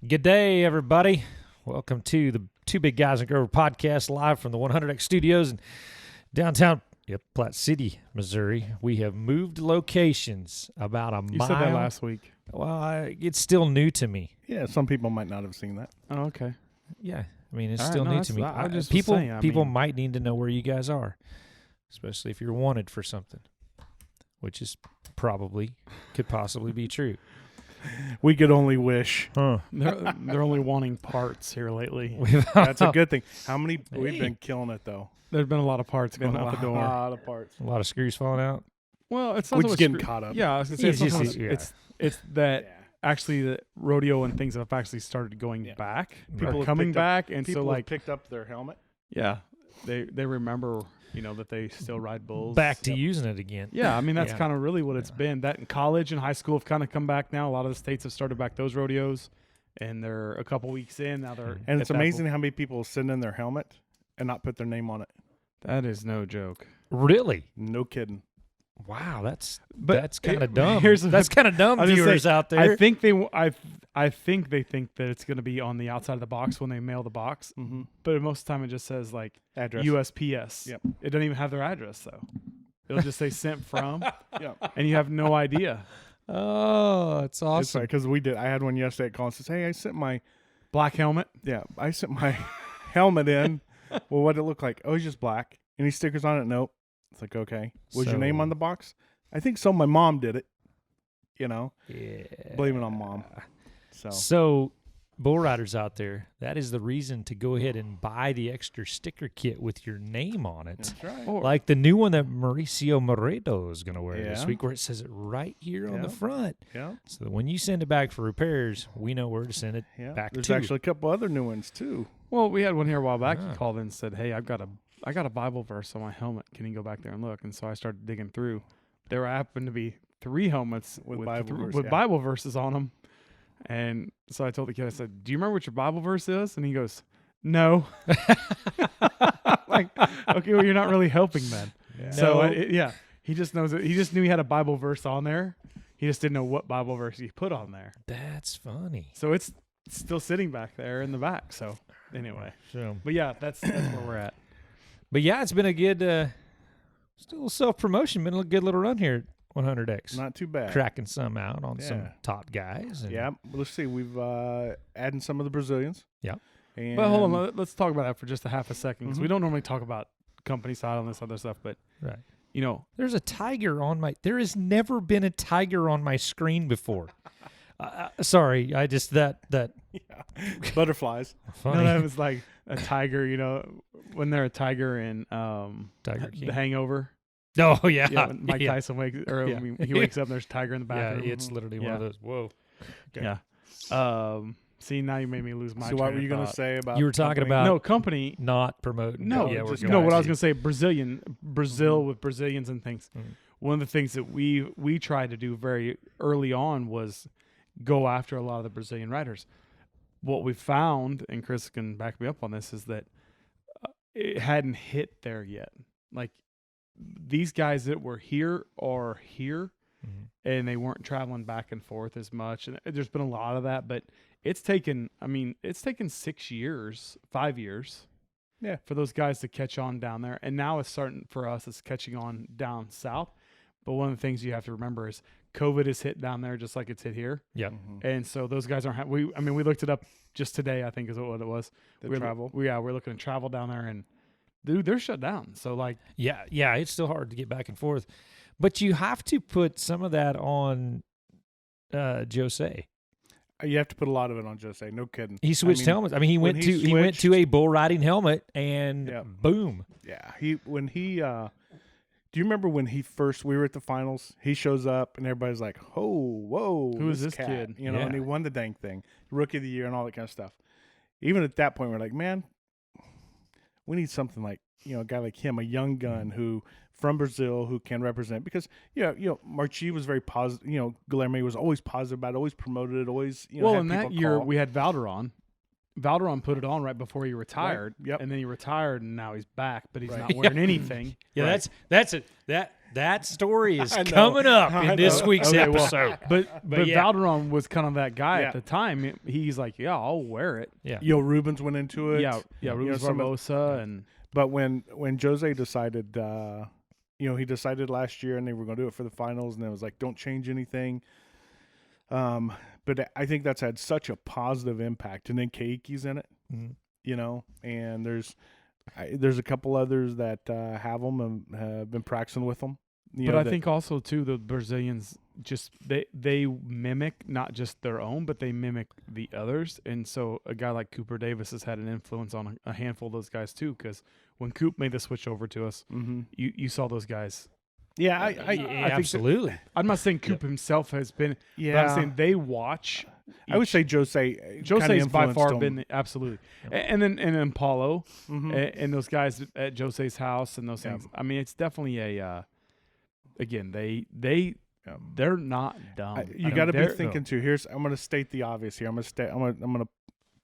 Good day, everybody. Welcome to the Two Big Guys and Grover podcast live from the 100X studios in downtown Platte City, Missouri. We have moved locations about a mile. You said that last week. Well, it's still new to me. Yeah, some people might not have seen that. Oh, okay. Yeah, I mean, it's All right, still no, new that's to me. what I just was People saying, I people mean- might need to know where you guys are, especially if you're wanted for something, which is could possibly be true. We could only wish. Huh. They're only wanting parts here lately. That's a good thing. How many? We've been killing it though. There's been a lot of parts Been going a out the door. lot of parts. A lot of screws falling out. Well, it's not We're so just much getting screw- caught up. Yeah, I was gonna say Yeah, it's, yeah. it's that Yeah. actually the rodeo and things have actually started going Yeah. back. People People have coming picked up- back, and People so have like picked up their helmet. yeah, they remember that they still ride bulls. Back to Yep. using it again. Yeah, I mean that's Yeah. kind of really what it's been. That in college and high school have kind of come back now. A lot of the states have started back those rodeos, and they're a couple weeks in now. They're And at it's that amazing how many people send in their helmet and not put their name on it. That is no joke. Really? No kidding. Wow, that's But kind of dumb. here's- That's kind of dumb, I was gonna viewers say, out there. I think they think that it's going to be on the outside of the box when they mail the box, Mm-hmm. but most of the time it just says like Address. USPS. Yep. It doesn't even have their address though. It'll just say sent from, Yeah. and you have no idea. Oh, it's It's awesome. right because we did. I had one yesterday. Call and says, "Hey, I sent my Black helmet. I sent my helmet in. Well, what did it look like? Oh, it's just black. Any stickers on it? Nope. It's like okay. Was your name So- on the box? I think so. My mom did it. Yeah. Blame it on mom. So So, bull riders out there, that is the reason to go ahead and buy the extra sticker kit with your name on it. that's right. Or, Like the new one that Mauricio Moreto is going to wear this Yeah. week, where it says it right here on the Yeah. front. Yeah. So that when you send it back for repairs, we know where to send it Yeah. back There's to. actually a couple other new ones too. well, we had one here a while back. Ah. He called in and said, "Hey, I got a Bible verse on my helmet. Can you go back there and look?" And so I started digging through. There happened to be 3 helmets With Bible verse, yeah. Bible verses on them. And so I told the kid, I said, "Do you remember what your Bible verse is?" And he goes, "No." Like, okay, well, you're not really helping then. Yeah. So No. he just knows it. He just knew he had a Bible verse on there. He just didn't know what Bible verse he put on there. That's funny. So it's still sitting back there in the back. So anyway, So, but yeah, that's where we're at. but yeah, it's been a good, still self-promotion, been a good little run here at 100X. Not too bad. Cracking some out on some Yeah. top guys. And Yeah. Let's see. We've added some of the Brazilians. Yeah. And But hold on, let's talk about that for just a half a second because we Mhm. don't normally talk about company side on this other stuff. But Right. there's There's a tiger on my. There has never been a tiger on my screen before. Sorry, I just that Yeah. Butterflies. funny. that was like a tiger. When they're a tiger in Tiger King. The Hangover. Oh yeah, Yeah, when Mike yeah. Tyson wakes, or Yeah. I mean, he wakes up and there's a tiger in the Yeah, bathroom. it's literally one Yeah. of those. Whoa. Okay. Yeah. See, now you made me lose my. So what train were you going gonna to say about? You were talking company? about- No company. Not promoting. No, but yeah, we're just going no. What I was to. going to say, Brazil with Brazilians and things. Mhm. One of the things that we tried to do very early on was go after a lot of the Brazilian riders. What we found, and Cris can back me up on this, is that it hadn't hit there yet. Like these guys that were here are here, Mhm. and they weren't traveling back and forth as much. And there's been a lot of that, but it's taken 6 years, 5 years. Yeah. For those guys to catch on down there. And now it's starting for us, it's catching on down south. But one of the things you have to remember is COVID is hit down there just like it's hit here. Yeah. Mhm. And so those guys aren't, we looked it up just today, I think is what it was. The travel. We're looking to travel down there and dude, they're shut down. So like, Yeah, it's still hard to get back and forth, but you have to put some of that on Jose. You have to put a lot of it on Jose. No kidding. He switched helmets. I mean, he when went he to went to switched- a bull riding helmet, and Yeah. boom. Yeah. Do you remember when we were at the finals? He shows up and everybody's like, "Oh, whoa, Who is this cat?" kid? You know, and Yeah. he won the dang thing, rookie of the year, and all that kind of stuff. Even at that point, we're like, man, we need something like a guy like him, a young gun who from Brazil who can represent. Because Mcgee was very positive. Guilherme was always positive about it, always promoted it, always. well, had in that people year call. we had Valderon. Valderon put it on right before he retired. Yep. And then he retired and now he's back, but he's Right. not wearing anything. Yeah, Right. that's That story is I know. coming up I in this know. week's Okay, well, episode. But yeah. Valderon was kind of that guy Yeah. at the time. He's like, yeah, I'll wear it. Yeah. Rubens went into it. Yeah, Rubens some of- Barbosa and But when Jose decided, he decided last year, and they were going to do it for the finals, and it was like, don't change anything. But I think that's had such a positive impact, and then Keiki's in it, and there's a couple others that have them and have been practicing with them. But I think also too the Brazilians just they mimic not just their own, but they mimic the others. And so a guy like Cooper Davis has had an influence on a handful of those guys too. Because when Coop made the switch over to us, you saw those guys. Yeah, I think absolutely. I'm not saying Coop himself has been. Yeah. But I'm saying they watch. I would say Jose's by far been absolutely, and then Paulo and those guys at Jose's house and those things. I mean, it's definitely a. Again, they're not dumb. You got to be thinking too. I'm going to state the obvious here. I'm going to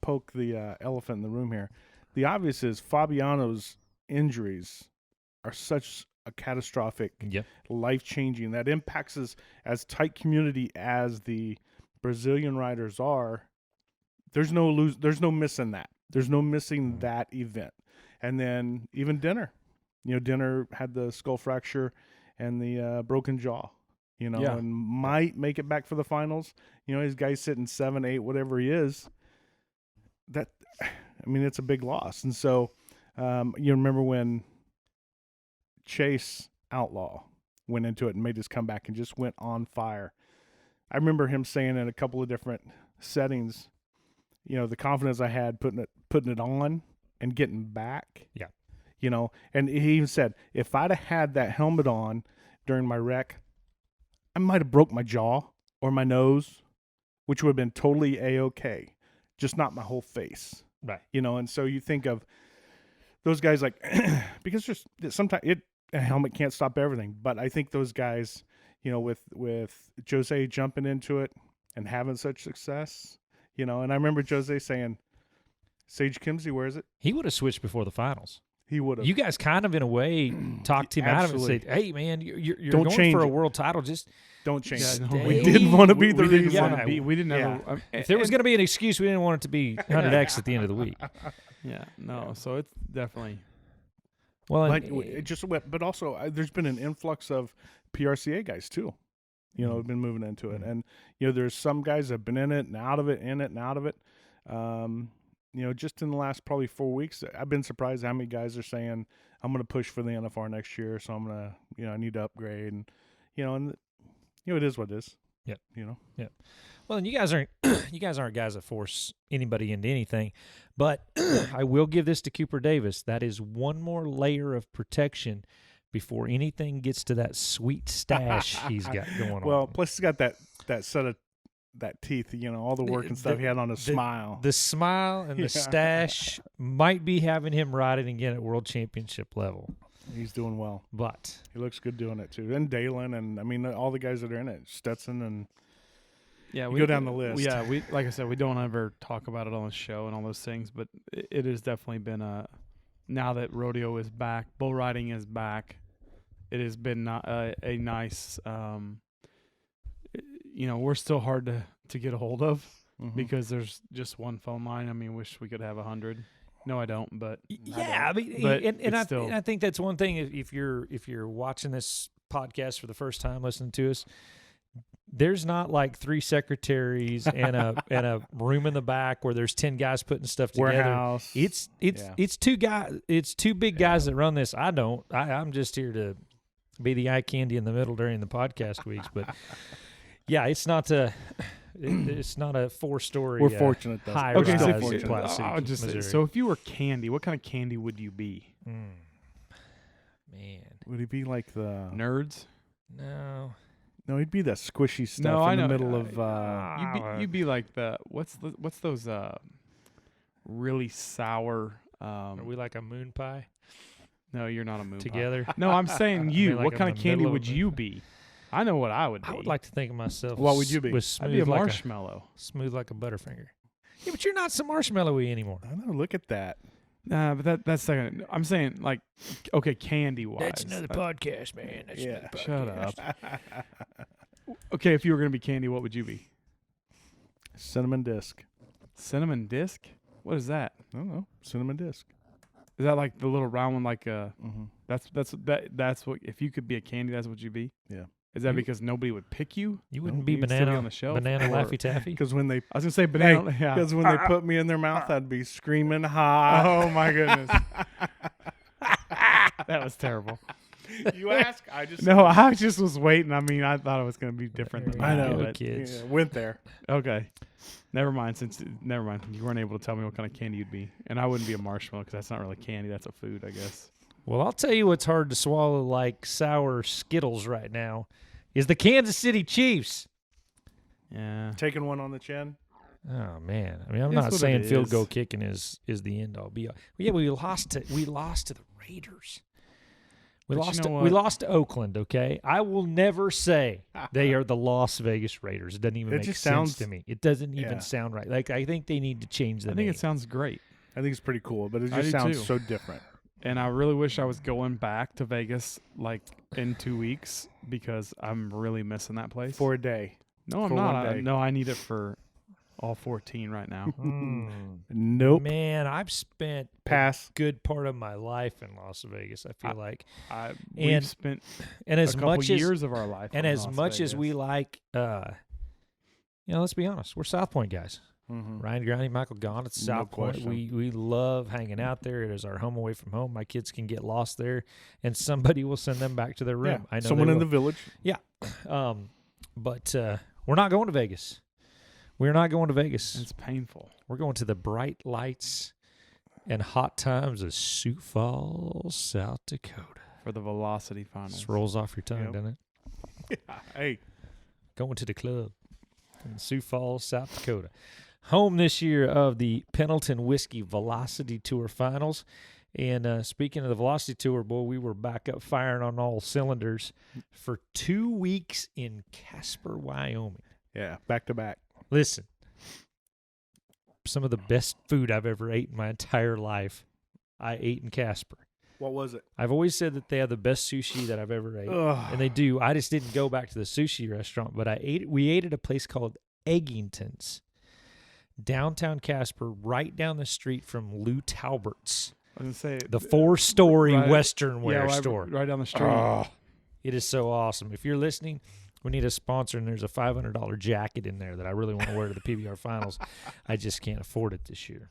poke the elephant in the room here. The obvious is Fabiano's injuries are such a catastrophic, life-changing that impacts us as tight community as the Brazilian riders are. There's no missing that. There's no missing that event. And then even Dinner, Dinner had the skull fracture and the broken jaw, and might make it back for the finals. His guy's sitting 7, 8, whatever he is. It's a big loss. And so, you remember when Chase Outlaw went into it and made his comeback and just went on fire. I remember him saying in a couple of different settings, the confidence I had putting it on and getting back. Yeah. And he even said, if I'd have had that helmet on during my wreck, I might have broke my jaw or my nose, which would have been totally A-okay, just not my whole face. Right. And so you think of those guys like, because just sometimes a helmet can't stop everything, but I think those guys, with Jose jumping into it and having such success, and I remember Jose saying, Sage Kimsey wears it. He would have switched before the finals. He would have. You guys kind of, in a way, talked him out of it and said, hey, man, you're Don't going change for a it. world title. Just don't change it. no, We didn't want to be the we didn't reason. want to be. We didn't have. if there was going to be an excuse, we didn't want it to be 100X at the end of the week. Yeah, no. So it's definitely. Well, But also, there's been an influx of PRCA guys too. Have been moving into it, and there's some guys that have been in it and out of it, in it and out of it. Just in the last probably 4 weeks, I've been surprised how many guys are saying, I'm going to push for the NFR next year, so I'm going to, I need to upgrade, and it is what it is. Yeah. Yeah. Well, and you guys aren't guys that force anybody into anything, but I will give this to Cooper Davis. That is one more layer of protection before anything gets to that sweet stash he's got going on. Well, plus he's got that set of that teeth, all the work and stuff he had on his smile. The smile and the stash might be having him riding again at World Championship level. He's doing well. But he looks good doing it too. And Dalen and all the guys that are in it, Stetson and we go down the list. Yeah, we like I said, we don't ever talk about it on the show and all those things, but it has definitely been now that rodeo is back, bull riding is back, it has been a nice we're still hard to get a hold of because there's just one phone line. I mean, wish we could have 100. No, I don't. But yeah, I think that's one thing. If you're watching this podcast for the first time, listening to us, there's not like 3 secretaries and a room in the back where there's 10 guys putting stuff together. Warehouse. It's 2 guys. It's 2 big guys that run this. I'm just here to be the eye candy in the middle during the podcast weeks, but. Yeah, it's not a 4-story. We're fortunate though. High okay, rise so I'll just say, so if you were candy, what kind of candy would you be? Man, would he be like the nerds? No, he'd be that squishy stuff in the middle of. You'd be like the what's those really sour. Are we like a moon pie? No, you're not a moon together. Pie. No, I'm saying you. Like what kind of candy would you be? I know what I would be. I would like to think of myself. What would you be? I'd be a marshmallow. Smooth like a Butterfinger. Yeah, but you're not so marshmallowy anymore. I know. Look at that. Nah, but that's second. I'm saying like, okay, candy wise. That's another podcast, man. That's Yeah. another Shut up. Okay, if you were gonna be candy, what would you be? Cinnamon disc. Cinnamon disc? What is that? I don't know. Cinnamon disc. Is that like the little round one? Like Mm-hmm. that's what. If you could be a candy, that's what you'd be. Yeah. Is that You- because nobody would pick you? You wouldn't No, be you'd still be banana on the shelf, banana or- Laffy Taffy. Because when they I was gonna say banana. Yeah. because when they put me in their mouth, I'd be screaming ha. Oh my goodness. That was terrible. You ask, I just No, I just was waiting. I mean, I thought it was going to be different than I that. know. but- Kids. Yeah, went there. Okay. Never mind. Never mind. You weren't able to tell me what kind of candy you'd be, and I wouldn't be a marshmallow because that's not really candy. That's a food, I guess. Well, I'll tell you what's hard to swallow like sour Skittles right now is the Kansas City Chiefs. Yeah. Taking one on the chin. Oh man. I mean, I'm It's not what saying it field is. goal kicking is the end all be all. Yeah, we lost to the Raiders. We But you lost know we what? lost to Oakland, okay? I will never say they are the Las Vegas Raiders. It doesn't even It make just sense sounds- to me. It doesn't even Yeah. sound right. Like I think they need to change the I think name. it sounds great, I think it's pretty cool, but it I just do sounds too. so different. and I really wish I was going back to Vegas like in 2 weeks because I'm really missing that place. For a day. No, I'm for not. one day. No, I need it for all 14 right now. Nope. Man, I've spent Pass. a good part of my life in Las Vegas, I feel like. We've And spent And as a couple much years of our life. and in as Las much as we Vegas. like let's be honest, we're South Point guys. Mm-hmm. Ryan Granny, Michael Gone, it's No South Point. question. We love hanging out there. It is our home away from home. My kids can get lost there, and somebody will send them back to their room. I know Someone they in will. the village. But we're not going to Vegas. We're not going to Vegas. it's painful. We're going to the bright lights and hot times of Sioux Falls, South Dakota. For the Velocity Finals. Just rolls off your tongue, Yep. doesn't it? Hey. Going to the club in Sioux Falls, South Dakota. Home this year of the Pendleton Whiskey Velocity Tour Finals. And speaking of the Velocity Tour, boy, we were back up firing on all cylinders for 2 weeks in Casper, Wyoming. Yeah. Back to back. Listen, some of the best food I've ever ate in my entire life, I ate in Casper. What was it? I've always said that they have the best sushi that I've ever ate. And they do. I just didn't go back to the sushi restaurant, but we ate at a place called Eggington's, downtown Casper, right down the street from Lou Talbert's, I was gonna say the 4-story right- Western wear right, store. right down the street. Oh, it is so awesome. If you're listening, we need a sponsor, and there's a $500 jacket in there that I really want to wear to the PBR Finals. I just can't afford it this year.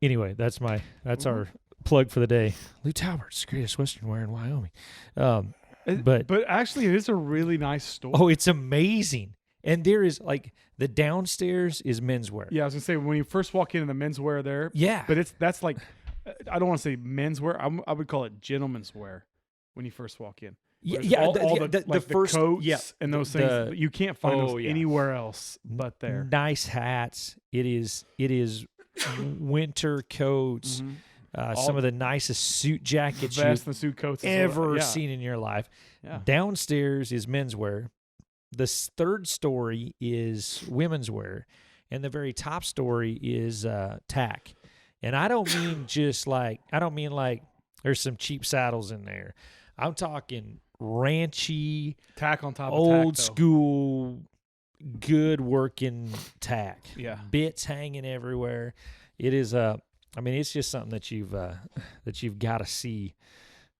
Anyway, that's our plug for the day. Lou Talbert's, greatest Western wear in Wyoming. But actually, it is a really nice store. oh, it's amazing. And there is like the downstairs is menswear. Yeah, I was gonna say when you first walk into the menswear there, Yeah. but that's like I don't want to say menswear. I would call it gentleman's wear when you first walk in. Yeah, There's yeah, all the like first coats yeah, and those the- things you can't find those yeah. anywhere else but there. Nice hats. It is winter coats. Mhm. Some of the nicest suit jackets Vest you've and suit coats as well. ever Yeah. seen in your life. Yeah. Downstairs is menswear. The third story is women's wear, and the very top story is tack. And I don't mean like there's some cheap saddles in there. I'm talking ranchy, Tack on top of old tack, though. school, good working tack. Yeah. Bits hanging everywhere. It is it's just something that you've got to see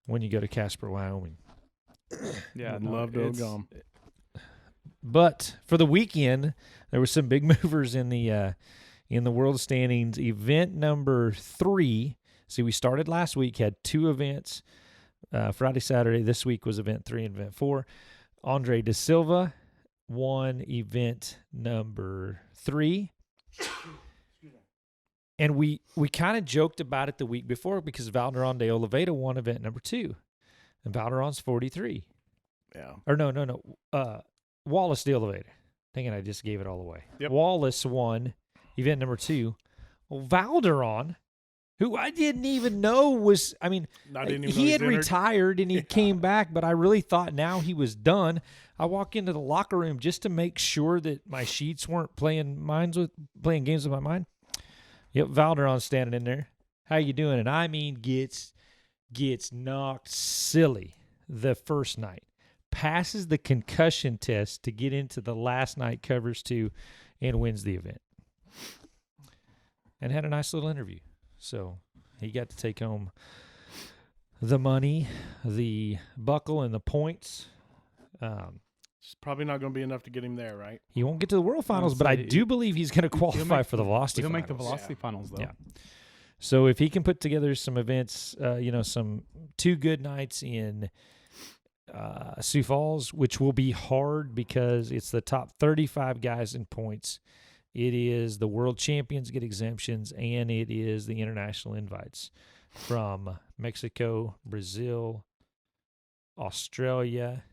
when you go to Casper, Wyoming. Yeah, I'd no, love to have it's- gone. But for the weekend, there were some big movers in the world standings. Event number 3. See, we started last week, had 2 events, Friday, Saturday. This week was event 3 and event 4. Andre De Silva won event number 3. And we kind of joked about it the week before because Valderon de Oliveira won event number 2. And Valderon's 43. Yeah. Or no. Wallace de Oliveira. Thinking I just gave it all away. Yep. Wallace won event number 2. Well, Valderon, who I didn't even know was, I didn't even know he had entered. retired and he came back, but I really thought now he was done. I walk into the locker room just to make sure that my sheets weren't playing games with my mind. Yep, Valderon's standing in there. How you doing? And I mean, gets knocked silly the first night. Passes the concussion test to get into the last night, covers 2, and wins the event. And had a nice little interview. So he got to take home the money, the buckle, and the points. It's probably not going to be enough to get him there, right? He won't get to the World Finals, but I do believe he's going to qualify for the Velocity He'll Finals. make the Velocity Finals, though. Yeah. So if he can put together some events, some 2 good nights in Sioux Falls, which will be hard because it's the top 35 guys in points. It is the world champions get exemptions, and it is the international invites from Mexico, Brazil, Australia,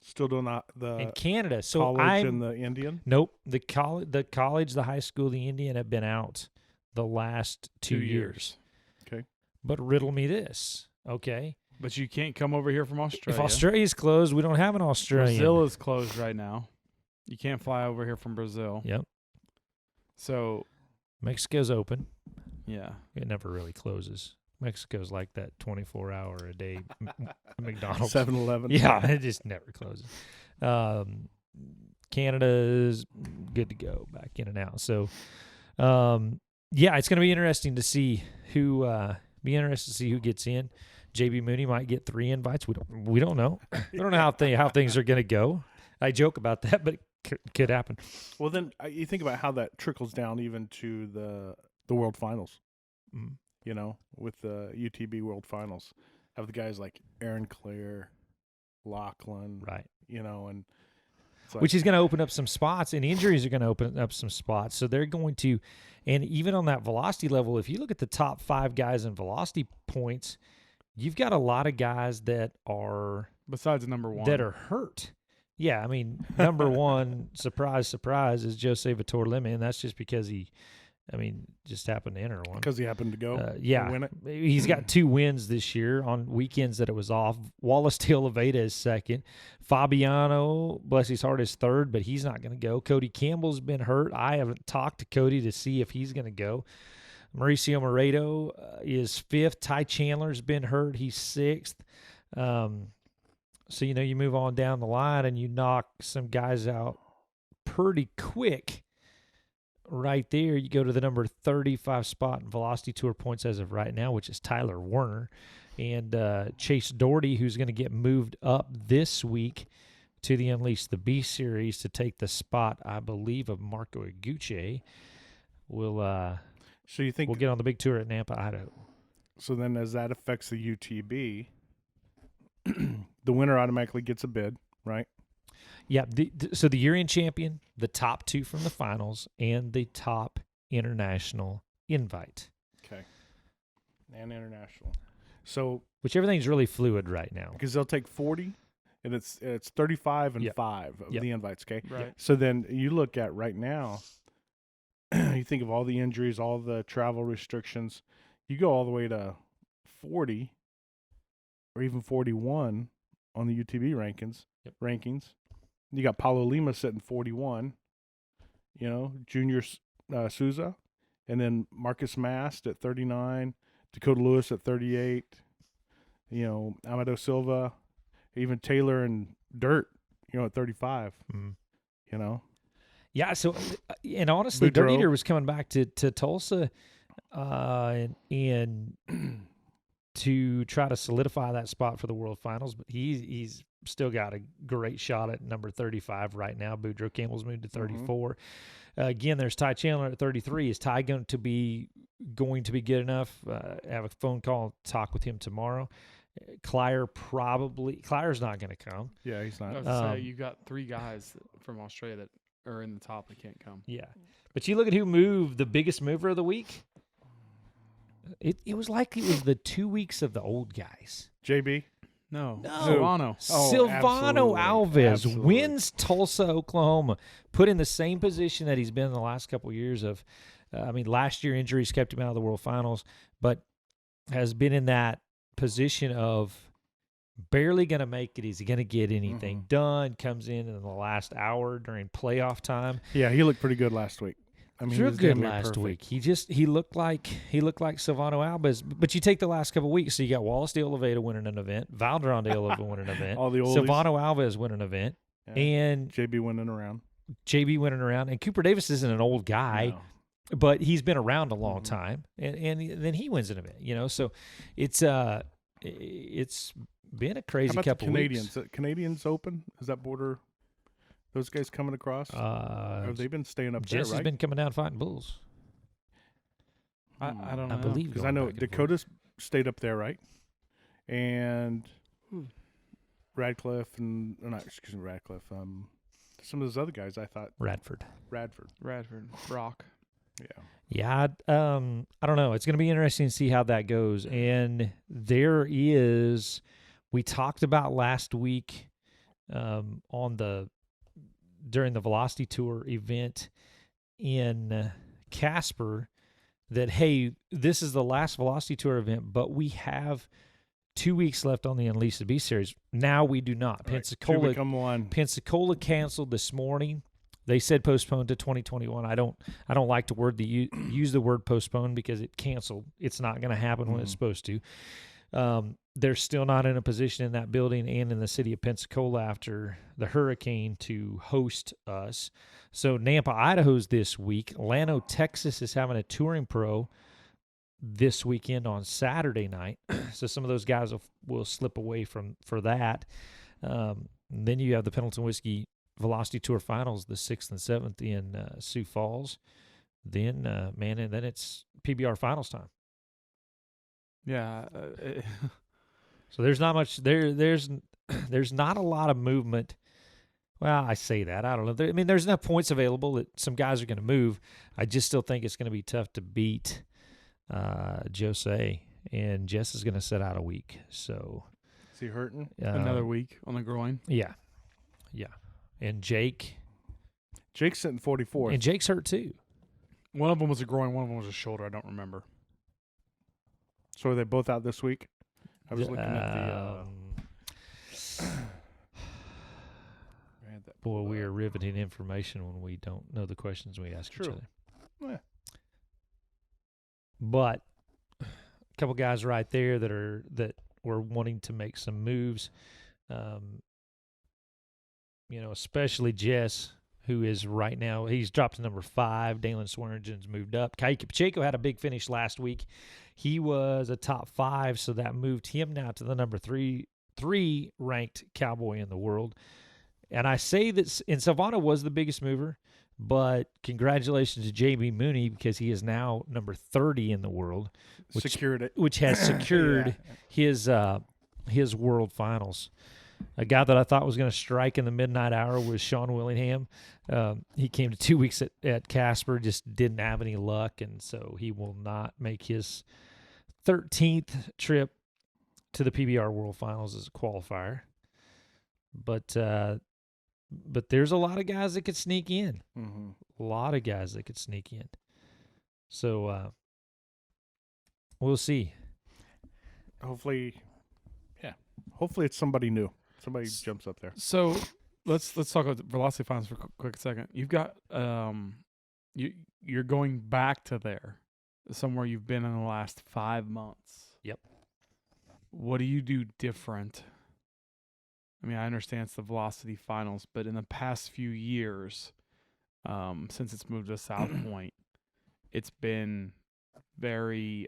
Still doing the and Canada. So college and the Indian? Nope. The college, the high school, the Indian have been out the last 2 years. Okay. But riddle me this, okay? But you can't come over here from Australia. If Australia's closed, we don't have an Australian. Brazil is closed right now. You can't fly over here from Brazil. Yep. So Mexico's open. yeah. It never really closes. Mexico's like that 24-hour-a-day McDonald's. 7-Eleven. Yeah, it just never closes. Canada's good to go, back in and out. So, it's going to be interesting to see who gets in. JB Mooney might get 3 invites. We don't know. We don't know how things are going to go. I joke about that, but it could happen. Well, then you think about how that trickles down even to the World Finals. Mm. With the UTB World Finals, have the guys like Aaron Clare, Lachlan, Right? And it's like, Which is going to open up some spots, and injuries are going to open up some spots. So they're going to, and even on that velocity level, if you look at the top 5 guys in velocity points, you've got a lot of guys that are Besides number 1. that are hurt. Yeah, I mean, number 1, surprise, surprise, is Jose Vitor-Leme, and that's just because he just happened to enter one. because he happened to go Yeah, win it. he's got 2 wins this year on weekends that it was off. Wallace De Oliveira is second. Fabiano, bless his heart, is third, but he's not going to go. Cody Campbell's been hurt. I haven't talked to Cody to see if he's going to go. Mauricio Moreto is 5th. Ty Chandler's been hurt. He's 6th. So, you move on down the line and you knock some guys out pretty quick. Right there, you go to the number 35 spot in Velocity Tour points as of right now, which is Tyler Werner. And Chase Doherty, who's going to get moved up this week to the Unleash the Beast series to take the spot, I believe, of Marco Iguchi, So you think we'll get on the big tour at Nampa, Idaho. So then, as that affects the UTB, the winner automatically gets a bid, right? Yeah, so the year-end champion, the top 2 from the finals, and the top international invite. Okay. And international. So which everything's really fluid right now. because they'll take 40, and it's 35 and Yep. 5 of Yep. the invites. Okay. Right. So then you look at right now, you think of all the injuries, all the travel restrictions. You go all the way to 40, or even 41 on the UTB rankings. You got Paulo Lima sitting 41. Junior Souza, and then Marcus Mast at 39, Dakota Lewis at 38. Amado Silva, even Taylor and Dirt, at 35. Mm. Yeah, so, and honestly, Dirt Boudreaux. Eater was coming back to Tulsa and to try to solidify that spot for the World Finals, but he's still got a great shot at number 35 right now. Boudreaux Campbell's moved to 34. Again, there's Ty Chandler at 33. Is Ty going to be good enough? Have a phone call, talk with him tomorrow. Clyer's not going to come. Yeah, he's I not. was gonna say, you got 3 guys from Australia that are in the top that can't come. Yeah. But you look at who moved, the biggest mover of the week. It was like it was the 2 weeks of the old guys. JB. No. No. Silvano. Oh, Silvano absolutely. Alves Absolutely. wins Tulsa, Oklahoma, put in the same position that he's been in the last couple of years of, last year injuries kept him out of the World Finals, but has been in that position of barely going to make it. Is he going to get anything done? Comes in the last hour during playoff time. Yeah, he looked pretty good last week. I mean, He's he real was good damn near last perfect. week. He looked like Silvano Alves. But you take the last couple of weeks, so you got Wallace de Oliveira winning an event, Valderon de Oliveira winning an event, All the oldies. Silvano Alves winning an event, Yeah. and JB winning around. JB winning around. And Cooper Davis isn't an old guy, No. but he's been around a long Mhm. time, and then he wins an event. So it's been a How crazy about couple the of Canadians? Canadians Open? Is that border? Those guys coming across? weeks. Have they been staying up Jess there, has right? been coming down fighting bulls. I don't know. I believe Because going I know back and forth. Dakota's stayed up there, right? And Hmm. Radcliffe and Radcliffe. Some of those other guys, I thought Radford. Radford. Radford, Brock. Yeah. Yeah, I don't know. It's going to be interesting to see how that goes. And there is, we talked about last week during the Velocity Tour event in Casper that, hey, this is the last Velocity Tour event, but we have 2 weeks left on the Unleash the Beast series. Now we do not. All right, two Pensacola become one. Pensacola canceled this morning. They said postponed to 2021. I don't like to use the word postponed because it canceled. It's not going to happen when it's supposed to. They're still not in a position in that building and in the city of Pensacola after the hurricane to host us. So Nampa, Idaho's this week. Llano, Texas is having a touring pro this weekend on Saturday night. So some of those guys will slip away for that. Then you have the Pendleton Whiskey Velocity Tour Finals, the 6th and 7th in Sioux Falls. Then, and then it's PBR Finals time. Yeah. So there's not much there's not a lot of movement. Well, I say that. I don't know. There's enough points available that some guys are going to move. I just still think it's going to be tough to beat Jose, and Jess is going to sit out a week. So Is he hurting? Another week on the groin. Yeah. And Jake's sitting 44th. And Jake's hurt too. One of them was a groin, one of them was a shoulder. I don't remember. So are they both out this week? I was looking at the. I had that Boy, pulled we up. are riveting information when we don't know the questions we ask each True. other. Yeah. But a couple guys right there that were wanting to make some moves. Especially Jess, who is right now, he's dropped to number 5. Dalen Swearingen's moved up. Kaique Pacheco had a big finish last week. He was a top 5, so that moved him now to the number 3 ranked cowboy in the world. And I say that, and Silvano was the biggest mover, but congratulations to J.B. Mooney because he is now number 30 in the world, Secured it. which has secured his World Finals. A guy that I thought was going to strike in the midnight hour was Sean Willingham. He came to 2 weeks at Casper, just didn't have any luck, and so he will not make his 13th trip to the PBR World Finals as a qualifier. But there's a lot of guys that could sneak in. Mm-hmm. A lot of guys that could sneak in. So we'll see. Hopefully it's somebody new. Somebody jumps up there. So let's talk about the Velocity Finals for a quick second. You've got you're going back to there, somewhere you've been in the last 5 months. Yep. What do you do different? I understand it's the Velocity Finals, but in the past few years, since it's moved to South Point, it's been very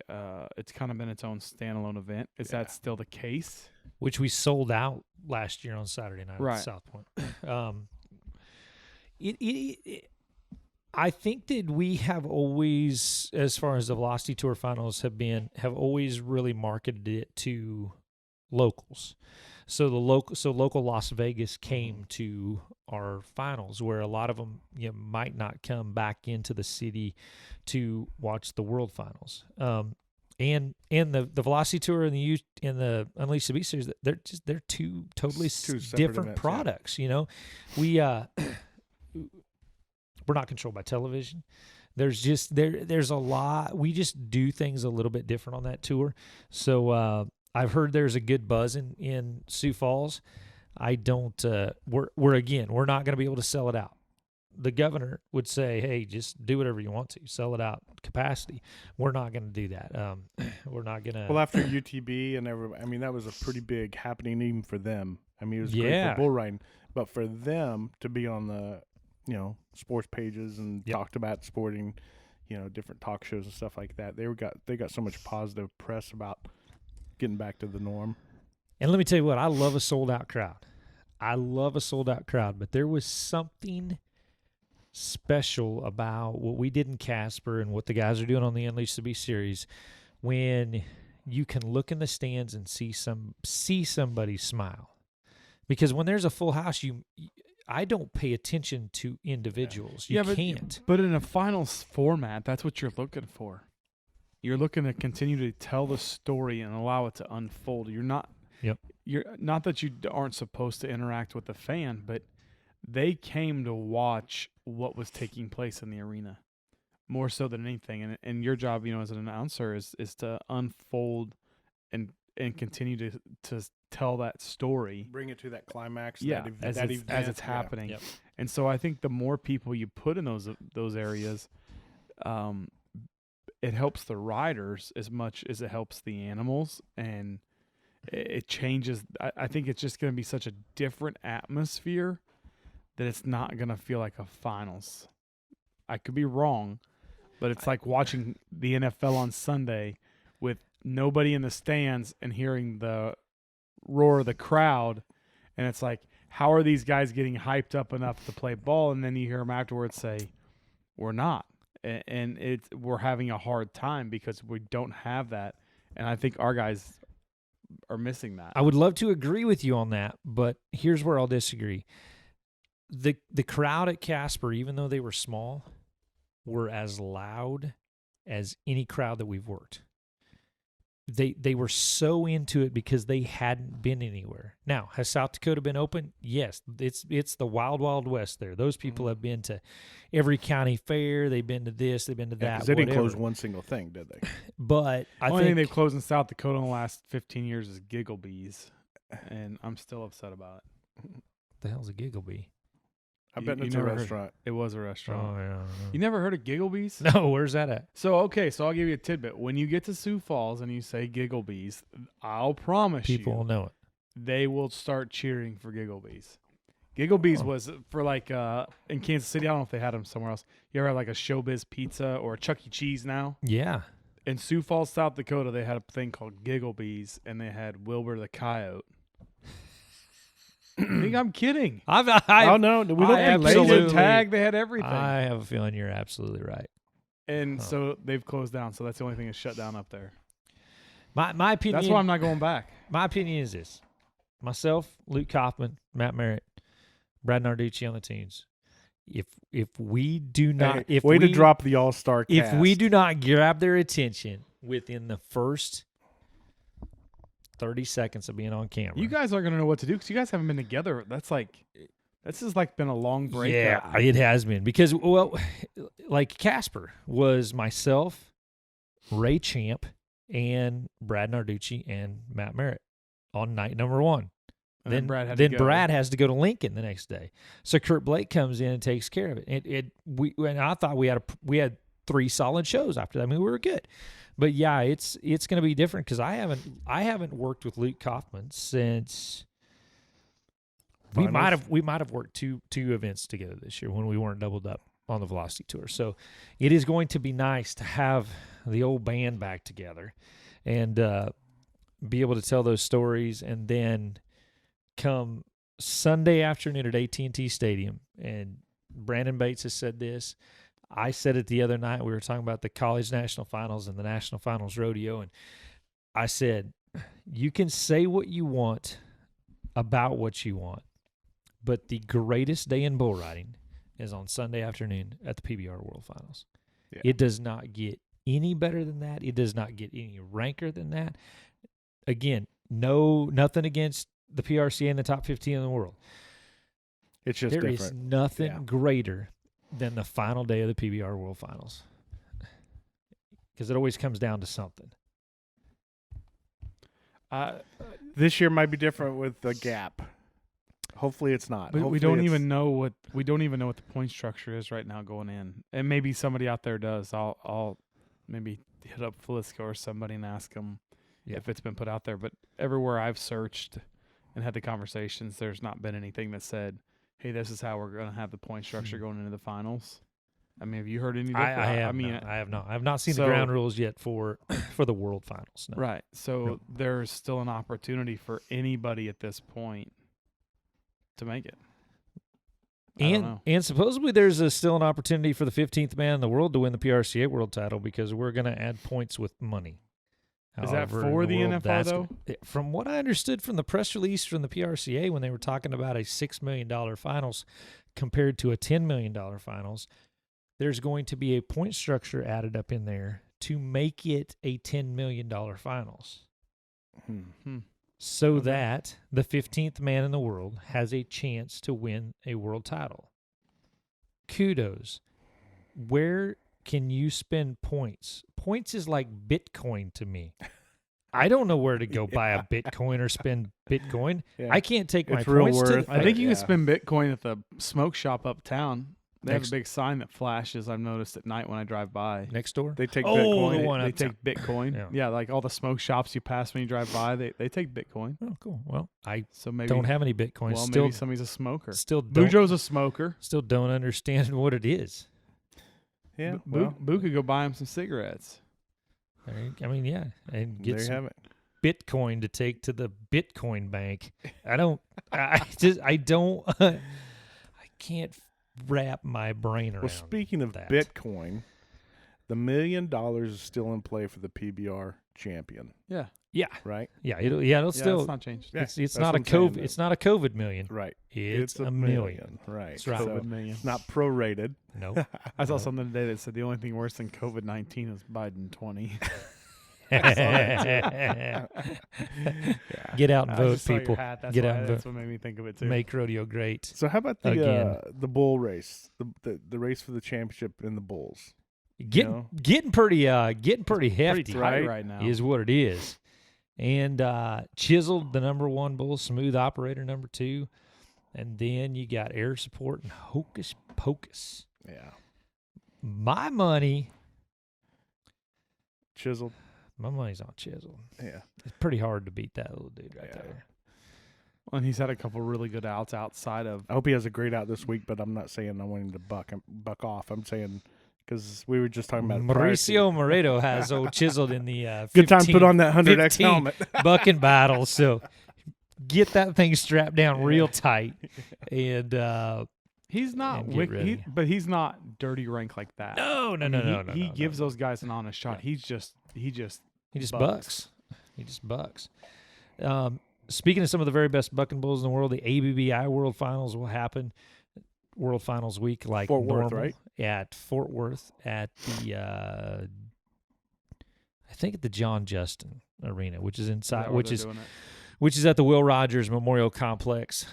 it's kind of been its own standalone event. Is that still the case? Which we sold out last year on Saturday night Right. at South Point. I think that we have always, as far as the Velocity Tour Finals have always really marketed it to locals. So local Las Vegas came to our finals, where a lot of them might not come back into the city to watch the World Finals. And the Velocity Tour and the Unleash the Beast series, they're two totally Two separate different events, products. We we're not controlled by television. There's a lot. We just do things a little bit different on that tour. So I've heard there's a good buzz in Sioux Falls. I don't. We're not going to be able to sell it out. the governor would say, hey, just do whatever you want to, sell it out capacity. We're not going to do that. We're not going to. Well, after UTB and everybody, I mean, that was a pretty big happening even for them. I mean, it was great Yeah. for bull riding, but for them to be on the, sports pages and Yep. talked about sporting, different talk shows and stuff like that. They got so much positive press about getting back to the norm. And let me tell you what, I love a sold-out crowd. But there was something special about what we did in Casper and what the guys are doing on the Unleash the Beast series when you can look in the stands and see somebody smile. Because when there's a full house, I don't pay attention to individuals. You can't. But in a finals format, that's what you're looking for. You're looking to continue to tell the story and allow it to unfold. You're not. Yep. You're not that you aren't supposed to interact with the fan, but they came to watch what was taking place in the arena more so than anything. And your job, as an announcer, is to unfold and continue to tell that story. Bring it to that climax. Yeah, as it's happening. Yep. And so I think the more people you put in those areas, it helps the riders as much as it helps the animals, and it changes. I think it's just going to be such a different atmosphere that it's not going to feel like a finals. I could be wrong, but it's like watching the NFL on Sunday with nobody in the stands and hearing the roar of the crowd, and it's like, how are these guys getting hyped up enough to play ball? And then you hear them afterwards say, we're not. And we're having a hard time because we don't have that. And I think our guys are missing that. I would love to agree with you on that, but here's where I'll disagree. The crowd at Casper, even though they were small, were as loud as any crowd that we've worked. They were so into it because they hadn't been anywhere. Now, has South Dakota been open? Yes. It's the wild, wild west there. Those people have been to every county fair. They've been to this. They've been to that. 'Cause they didn't whatever. close one single thing, did they? But I Only think thing they've closed in South Dakota in the last 15 years is Giggle Bees, and I'm still upset about it. the hell's a Giggle Bee? I bet You it's a never heard- restaurant. It was a restaurant. yeah. You never heard of Giggle Bees? No, where's that at? So I'll give you a tidbit. When you get to Sioux Falls and you say Giggle Bees, I'll promise People will you know it. they will start cheering for Giggle Bees. Giggle Bees was for like in Kansas City. I don't know if they had them somewhere else. You ever had like a Showbiz Pizza or a Chuck E. Cheese now? Yeah. In Sioux Falls, South Dakota, they had a thing called Giggle Bees, and they had Wilbur the Coyote. I think I'm kidding. Oh no, we don't They had think laser absolutely- tag. They had everything. I have a feeling you're absolutely right. And so they've closed down. So that's the only thing that's shut down up there. My opinion. That's why I'm not going back. My opinion is this: myself, Luke Kaufman, Matt Merritt, Brad Narducci on the teams. If we do not, Hey, to drop the all-star cast. if we do not grab their attention within the first 30 seconds of being on camera, You guys aren't going to know what to do because you guys haven't been together. This has like been a long break. yeah, it has been because like Casper was myself, Ray Champ, and Brad Narducci and Matt Merritt on night number one. And Then Brad has to go to Lincoln the next day. So Kurt Blake comes in and takes care of it. And I thought we had 3 solid shows after that. I mean, we were good. But yeah, it's going to be different because I haven't worked with Luke Kaufman since we might have worked two events together this year when we weren't doubled up on the Velocity Tour. So it is going to be nice to have the old band back together and be able to tell those stories, and then come Sunday afternoon at AT&T Stadium. And Brandon Bates has said this. I said it the other night. We were talking about the college national finals and the national finals rodeo. And I said, you can say what you want about what you want, but the greatest day in bull riding is on Sunday afternoon at the PBR World Finals. Yeah. It does not get any better than that. It does not get any ranker than that. Again, nothing against the PRCA in the top 15 in the world. It's just There different. is nothing Yeah. greater than the final day of the PBR World Finals, because it always comes down to something. This year might be different with the gap. Hopefully it's not. But we Hopefully don't it's- even know what the point structure is right now going in, and maybe somebody out there does. I'll maybe hit up Flisco or somebody and ask them if it's been put out there. But everywhere I've searched and had the conversations, there's not been anything that said, "Hey, this is how we're going to have the point structure going into the finals." I mean, have you heard any? I have not. I have not seen the ground rules yet for the World Finals. No. Right. So there's still an opportunity for anybody at this point to make it. And supposedly there's still an opportunity for the 15th man in the world to win the PRCA world title because we're going to add points with money. Is that However, for in the world, NFR, though? From what I understood from the press release from the PRCA when they were talking about a $6 million finals compared to a $10 million finals, there's going to be a point structure added up in there to make it a $10 million finals. So that the 15th man in the world has a chance to win a world title. Kudos. Where can you spend points? Points is like Bitcoin to me. I don't know where to go buy a Bitcoin or spend Bitcoin. Yeah. I can't take my It's real points worth. to I think you can spend Bitcoin at the smoke shop uptown. They have Next- a big sign that flashes. I've noticed at night when I drive by. next door. They take the Bitcoin. one They uptown. take Bitcoin. Yeah. Yeah, like all the smoke shops you pass when you drive by, they take Bitcoin. Oh, cool. Well, I So maybe don't have any Bitcoin. Well, Still, maybe somebody's a smoker. still don't. Bujo's a smoker. Still don't understand what it is. Yeah, Boo could go buy him some cigarettes. I mean, yeah, and get there you some have it. Bitcoin to take to the Bitcoin bank. I don't. I don't. I can't wrap my brain around. Well, speaking of that. Bitcoin, the $1 million is still in play for the PBR champion, Yeah. Yeah, right? yeah, it'll still. it's not changed. Yeah, It's that's not a what I'm saying, COVID. It's not a COVID million. Right. It's a $1 million. Right. That's right. So COVID million. it's not prorated. No. I saw something today that said the only thing worse than COVID-19 is Biden 20. Get out and I vote, just saw your people. hat. That's Get why- out and That's vote. what made me think of it too. Make rodeo great. So how about Again. the bull race, the race for the championship in the bulls? Getting pretty hefty. pretty tight right? right now. Is what it is. And Chiseled, the number one bull, Smooth Operator, number two. And then you got Air Support and Hocus Pocus. Yeah. My money's Chiseled. on Chiseled. Yeah. It's pretty hard to beat that little dude right Yeah. there. And he's had a couple really good outs outside of. I hope he has a great out this week, but I'm not saying I want him to buck off. I'm saying because we were just talking about it prior to- Mauricio Moreto has old Chiseled in the Good time to 15 put on that 100X 15 helmet. bucking battle. So get that thing strapped down real tight. And He's not And get wick, ready. but he's not dirty rank like that. no. He gives those guys an honest shot. He just He just bucks. bucks. He just bucks. Speaking of some of the very best bucking bulls in the world, the ABBI World Finals will happen World Finals week like Fort Worth, normal right? at Fort Worth at the I think at the John Justin Arena, which is inside, which is at the Will Rogers Memorial Complex,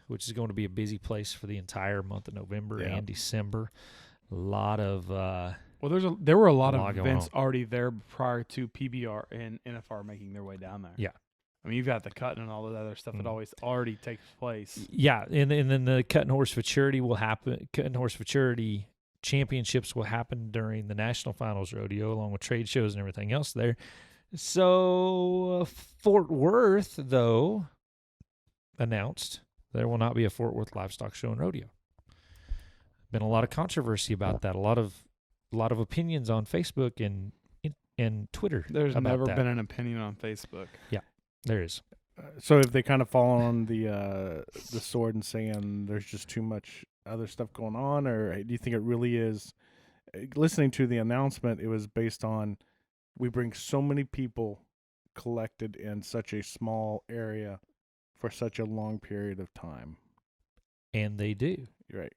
which is going to be a busy place for the entire month of November Yeah. and December. A lot of Well, there were a lot lot of going events on. already there prior to PBR and NFR making their way down there. Yeah. I mean, you've got the cutting and all the other stuff that always already takes place. Yeah, and then the Cutting Horse Futurity will happen. Cutting Horse Futurity championships will happen during the National Finals Rodeo, along with trade shows and everything else there. So Fort Worth, though, announced there will not be a Fort Worth Livestock Show and Rodeo. Been a lot of controversy about that. A lot of opinions on Facebook and Twitter. There's about never that. been an opinion on Facebook. There is. So if they kind of fall on the sword and saying there's just too much other stuff going on, or do you think it really is? Listening to the announcement, it was based on we bring so many people collected in such a small area for such a long period of time. And they do. You're right.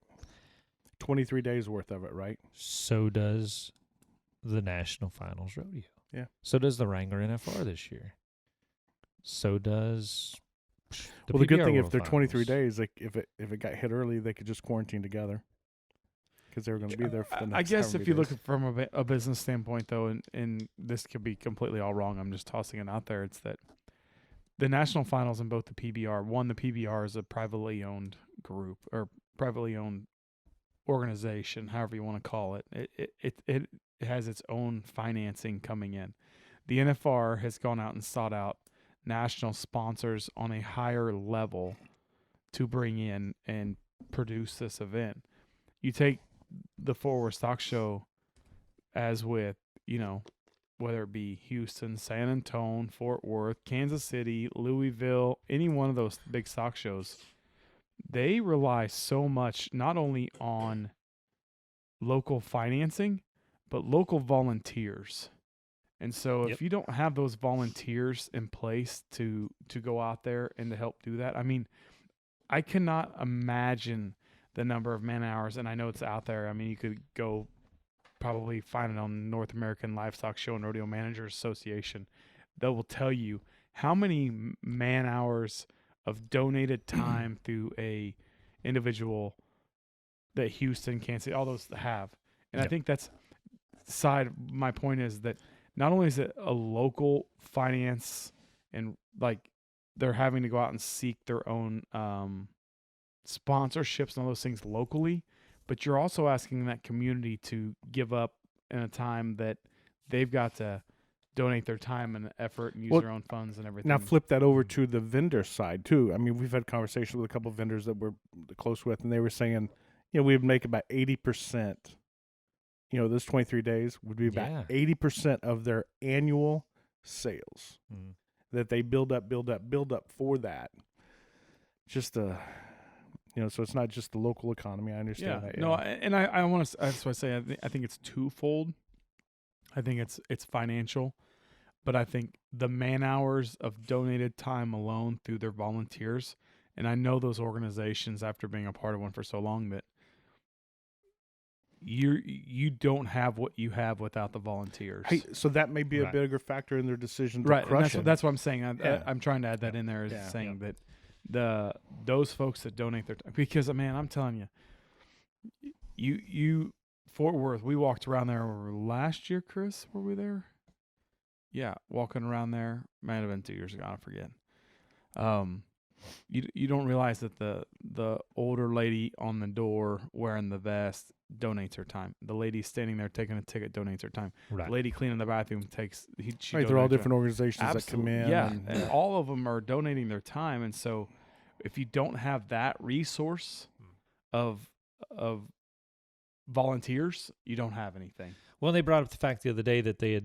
23 days worth of it, right? So does the National Finals Rodeo. Yeah. So does the Wrangler NFR this year. So does The good PBR thing if World they're 23 Finals. days, like if it got hit early, they could just quarantine together because they were going to be there for the next. I guess however if you many look from a business standpoint, though, and this could be completely all wrong, I'm just tossing it out there. It's that the national finals in both the PBR. One, the PBR is a privately owned group or privately owned organization, however you want to call it. It has its own financing coming in. The NFR has gone out and sought out national sponsors on a higher level to bring in and produce this event. You take the Fort Worth Stock Show as with, whether it be Houston, San Antonio, Fort Worth, Kansas City, Louisville, any one of those big stock shows, they rely so much not only on local financing, but local volunteers. And so if you don't have those volunteers in place to go out there and to help do that, I mean, I cannot imagine the number of man hours, and I know it's out there. I mean, you could go probably find it on North American Livestock Show and Rodeo Managers Association. They will tell you how many man hours of donated time through a individual that Houston, Kansas City, all those have. And I think that's my point is that not only is it a local finance and like they're having to go out and seek their own sponsorships and all those things locally, but you're also asking that community to give up in a time that they've got to donate their time and effort and use their own funds and everything. Now flip that over to the vendor side too. I mean, we've had conversations with a couple of vendors that we're close with, and they were saying, we would make about 80%. Those 23 days would be about 80% of their annual sales that they build up for that. Just so it's not just the local economy. I understand that. No, and I want to. That's why I say I think it's twofold. I think it's financial, but I think the man hours of donated time alone through their volunteers, and I know those organizations after being a part of one for so long that you don't have what you have without the volunteers. Hey, so that may be a bigger factor in their decision to crush it. That's what I'm saying. I'm trying to add that in there as saying that those folks that donate their time, because man, I'm telling you Fort Worth, we walked around there last year. Cris, were we there? Yeah, walking around there. Might have been 2 years ago. I forget. You don't realize that the older lady on the door wearing the vest donates her time. The lady standing there taking a ticket donates her time. Right. The lady cleaning the bathroom they're all different organizations that come in. Yeah, and all of them are donating their time. And so, if you don't have that resource of volunteers, you don't have anything. Well, they brought up the fact the other day that they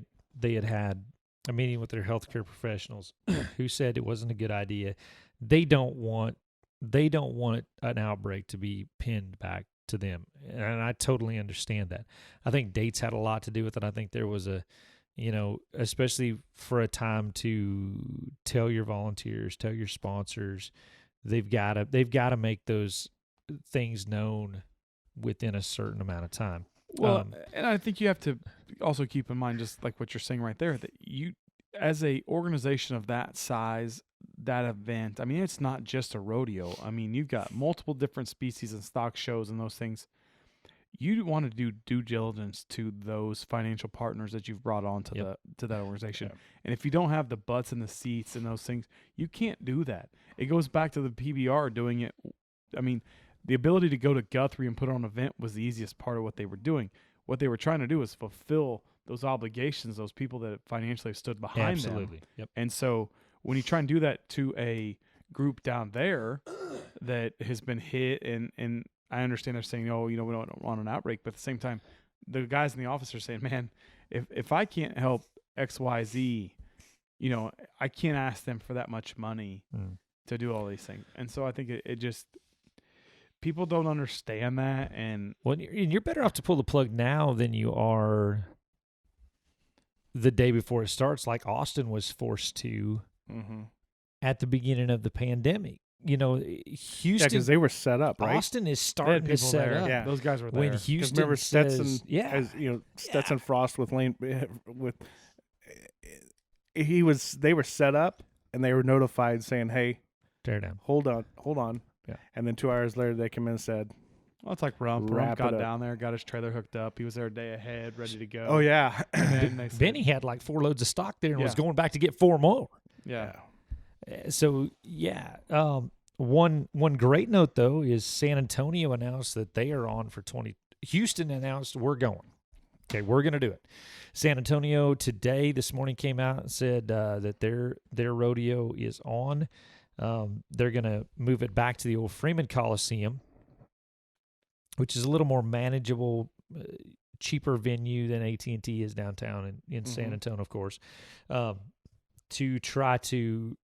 had a meeting with their healthcare professionals who said it wasn't a good idea. They don't want an outbreak to be pinned back to them, and I totally understand that. I think dates had a lot to do with it. I think there was especially for a time to tell your volunteers, tell your sponsors, they've got to make those things known within a certain amount of time. Well, and I think you have to also keep in mind, just like what you're saying right there, that you, as a organization of that size, that event, I mean, it's not just a rodeo. I mean, you've got multiple different species and stock shows and those things. You want to do due diligence to those financial partners that you've brought on to that organization. Yep. And if you don't have the butts in the seats and those things, you can't do that. It goes back to the PBR doing it. I mean, the ability to go to Guthrie and put on an event was the easiest part of what they were doing. What they were trying to do is fulfill those obligations, those people that financially stood behind them. Absolutely. Yep. And so when you try and do that to a group down there that has been hit, and I understand they're saying, we don't want an outbreak, but at the same time, the guys in the office are saying, man, if I can't help XYZ, I can't ask them for that much money to do all these things. And so I think it just, people don't understand that. And you're better off to pull the plug now than you are the day before it starts, like Austin was forced to at the beginning of the pandemic. Houston, because they were set up, right? Austin is starting to set up. Yeah, those guys were there. When Houston, remember Stetson, Stetson Frost with Lane, they were set up, and they were notified saying, "Hey, tear down. Hold on." Yeah, and then 2 hours later, they come in and said, "Well, it's like Rump. Rump got down there, got his trailer hooked up. He was there a day ahead, ready to go." Oh yeah, Benny had like 4 loads of stock there and was going back to get 4 more. Yeah. So yeah, one great note though is San Antonio announced that they are on for 20. Houston announced we're going. Okay, we're going to do it. San Antonio today, this morning, came out and said that their rodeo is on. They're going to move it back to the old Freeman Coliseum, which is a little more manageable, cheaper venue than AT&T is downtown in San Antonio, of course, to try to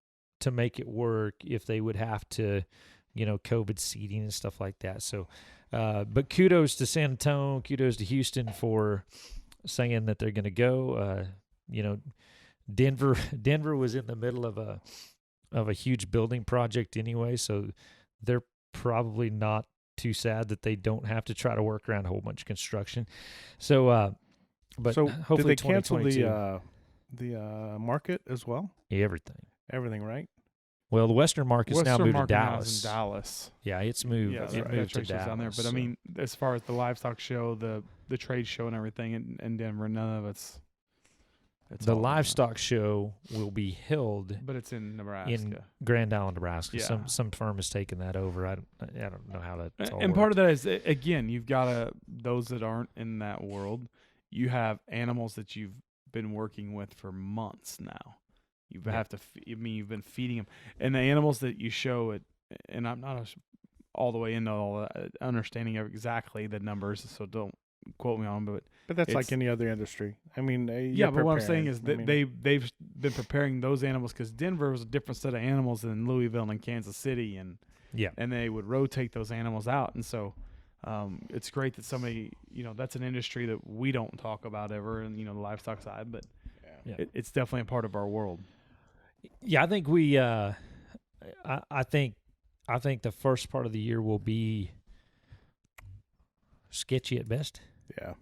make it work if they would have to, COVID seating and stuff like that. So, but kudos to San Antonio, kudos to Houston for saying that they're going to go. Denver was in the middle of a huge building project anyway, so they're probably not too sad that they don't have to try to work around a whole bunch of construction. So, but so hopefully did they cancel 2022. the market as well? Everything, right? Well, the Western market's now moved to Now is Dallas. in Dallas. Yeah, it's moved. Yeah, it moved to Dallas down there. But I mean, as far as the livestock show, the trade show, and everything in Denver, none of it's the all livestock show will be held but it's in Nebraska. in Grand Island, Nebraska. Yeah. Some firm has taken that over. I don't know how that's all And part of worked. that is, again, you've got those that aren't in that world. You have animals that you've been working with for months now. You have to. You've been feeding them, and the animals that you show it. And I'm not all the way into all that understanding of exactly the numbers, so don't quote me on them. But that's like any other industry. I mean, but what I'm saying is that they've been preparing those animals because Denver was a different set of animals than Louisville and Kansas City, and they would rotate those animals out, and so it's great that somebody, that's an industry that we don't talk about ever, and the livestock side, but it's definitely a part of our world. Yeah, I think we. I think the first part of the year will be sketchy at best. Yeah.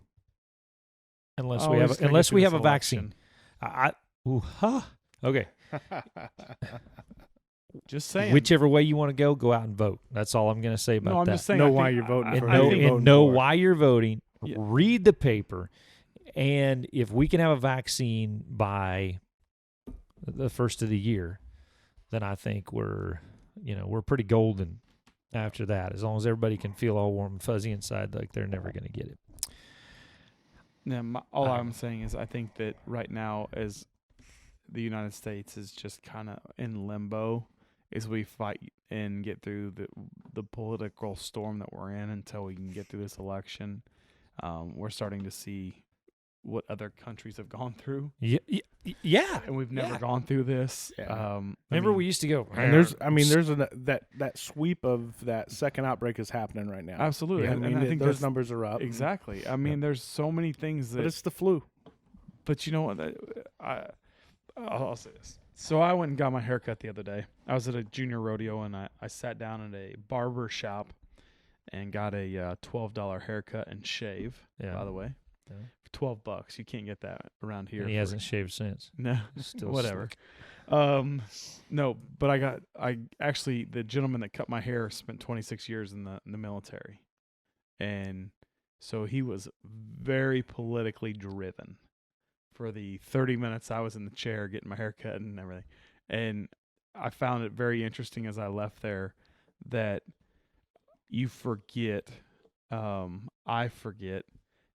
Unless we have a vaccine. Okay. Just saying. Whichever way you want to go out and vote. That's all I'm going to say about that. I'm just saying. Know why you're voting for. And know why you're voting. Yeah. Read the paper, and if we can have a vaccine by the first of the year, then I think we're pretty golden after that. As long as everybody can feel all warm and fuzzy inside, like they're never going to get it. Yeah, all I'm saying is I think that right now, as the United States is just kind of in limbo, as we fight and get through the political storm that we're in until we can get through this election, we're starting to see what other countries have gone through. Yeah. And we've never gone through this. Yeah. Remember we used to go. And there's that sweep of that second outbreak is happening right now. Absolutely. Yeah, and I think those numbers are up. Exactly. I mean, there's so many things that. But it's the flu. But you know what? I'll say this. So I went and got my haircut the other day. I was at a junior rodeo, and I sat down at a barber shop and got a $12 haircut and shave, by the way. Yeah. For $12. You can't get that around here. And he hasn't shaved since. No, Still whatever. No, but the gentleman that cut my hair spent 26 years in the military. And so he was very politically driven for the 30 minutes I was in the chair getting my hair cut and everything. And I found it very interesting as I left there that you forget, I forget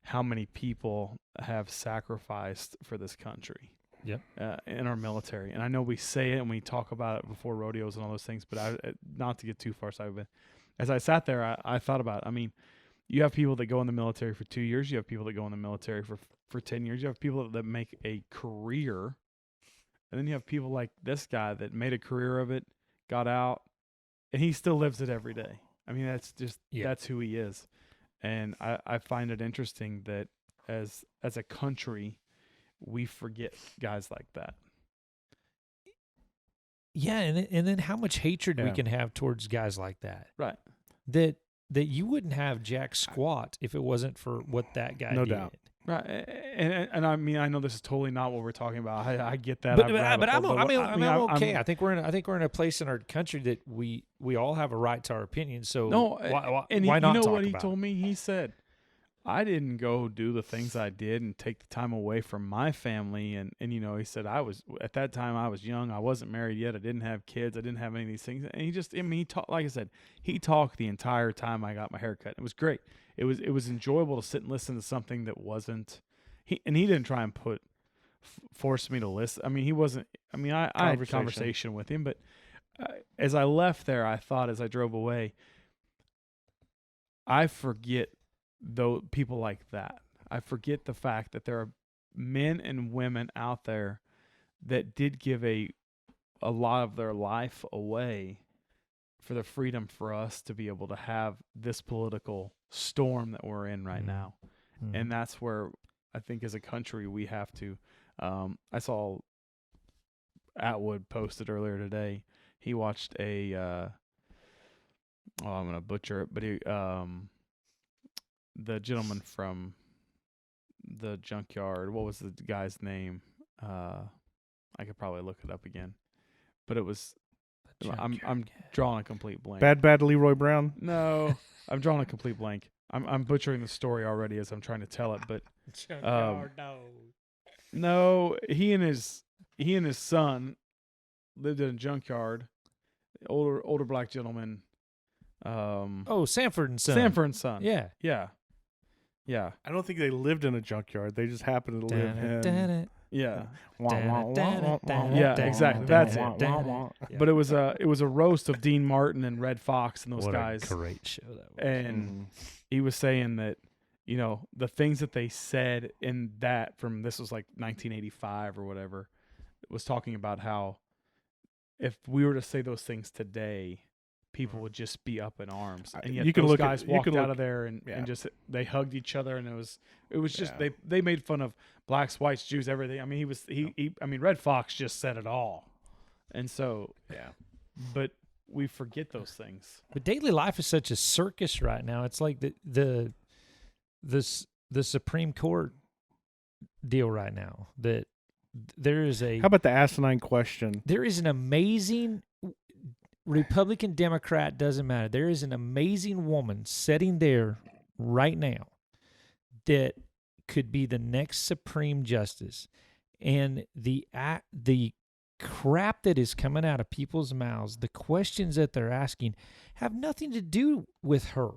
how many people have sacrificed for this country. Yep. In our military. And I know we say it and we talk about it before rodeos and all those things, but not to get too far side, but as I sat there, I thought about it. I mean, you have people that go in the military for 2 years. You have people that go in the military for 10 years. You have people that make a career. And then you have people like this guy that made a career of it, got out, and he still lives it every day. I mean, that's just, that's who he is. And I find it interesting that as a country, we forget guys like that. Yeah, and then how much hatred we can have towards guys like that. Right. That you wouldn't have jack squat if it wasn't for what that guy did. No doubt. Right, and I mean, I know this is totally not what we're talking about. I get that, but I'm okay. I'm, I think we're in a place in our country that we all have a right to our opinion. So no, why and not? You know talk what he about told me? He said, I didn't go do the things I did and take the time away from my family. And he said, at that time I was young. I wasn't married yet. I didn't have kids. I didn't have any of these things. And he talked, like I said, he talked the entire time I got my hair cut. It was great. It was enjoyable to sit and listen to something that wasn't, he didn't try and force me to listen. I mean, he wasn't, I had a conversation with him, but as I left there, I thought as I drove away, I forget people like that. I forget the fact that there are men and women out there that did give a lot of their life away for the freedom for us to be able to have this political storm that we're in right now. Mm-hmm. And that's where I think as a country we have to, I saw Atwood posted earlier today. He watched I'm going to butcher it, but the gentleman from the junkyard, what was the guy's name? I could probably look it up again, but it was, I'm drawing a complete blank. Bad Leroy Brown? No, I'm drawing a complete blank. I'm butchering the story already as I'm trying to tell it, but no, he and his son lived in a junkyard. Older black gentleman. Sanford and Son. Sanford and Son. Yeah. Yeah. I don't think they lived in a junkyard. They just happened to live in. Yeah. Yeah, exactly. That's it. But it was a roast of Dean Martin and Red Fox and those guys. What a great show that was. And he was saying that, the things that they said in that this was like 1985 or whatever, was talking about how if we were to say those things today, people would just be up in arms. And yet those guys walked out of there and just they hugged each other, and it was just they made fun of blacks, whites, Jews, everything. I mean, Red Fox just said it all. And so but we forget those things. But daily life is such a circus right now. It's like the Supreme Court deal right now that there is a. How about the asinine question? There is an amazing Republican, Democrat, doesn't matter. There is an amazing woman sitting there right now that could be the next Supreme Justice, and the crap that is coming out of people's mouths, the questions that they're asking, have nothing to do with her.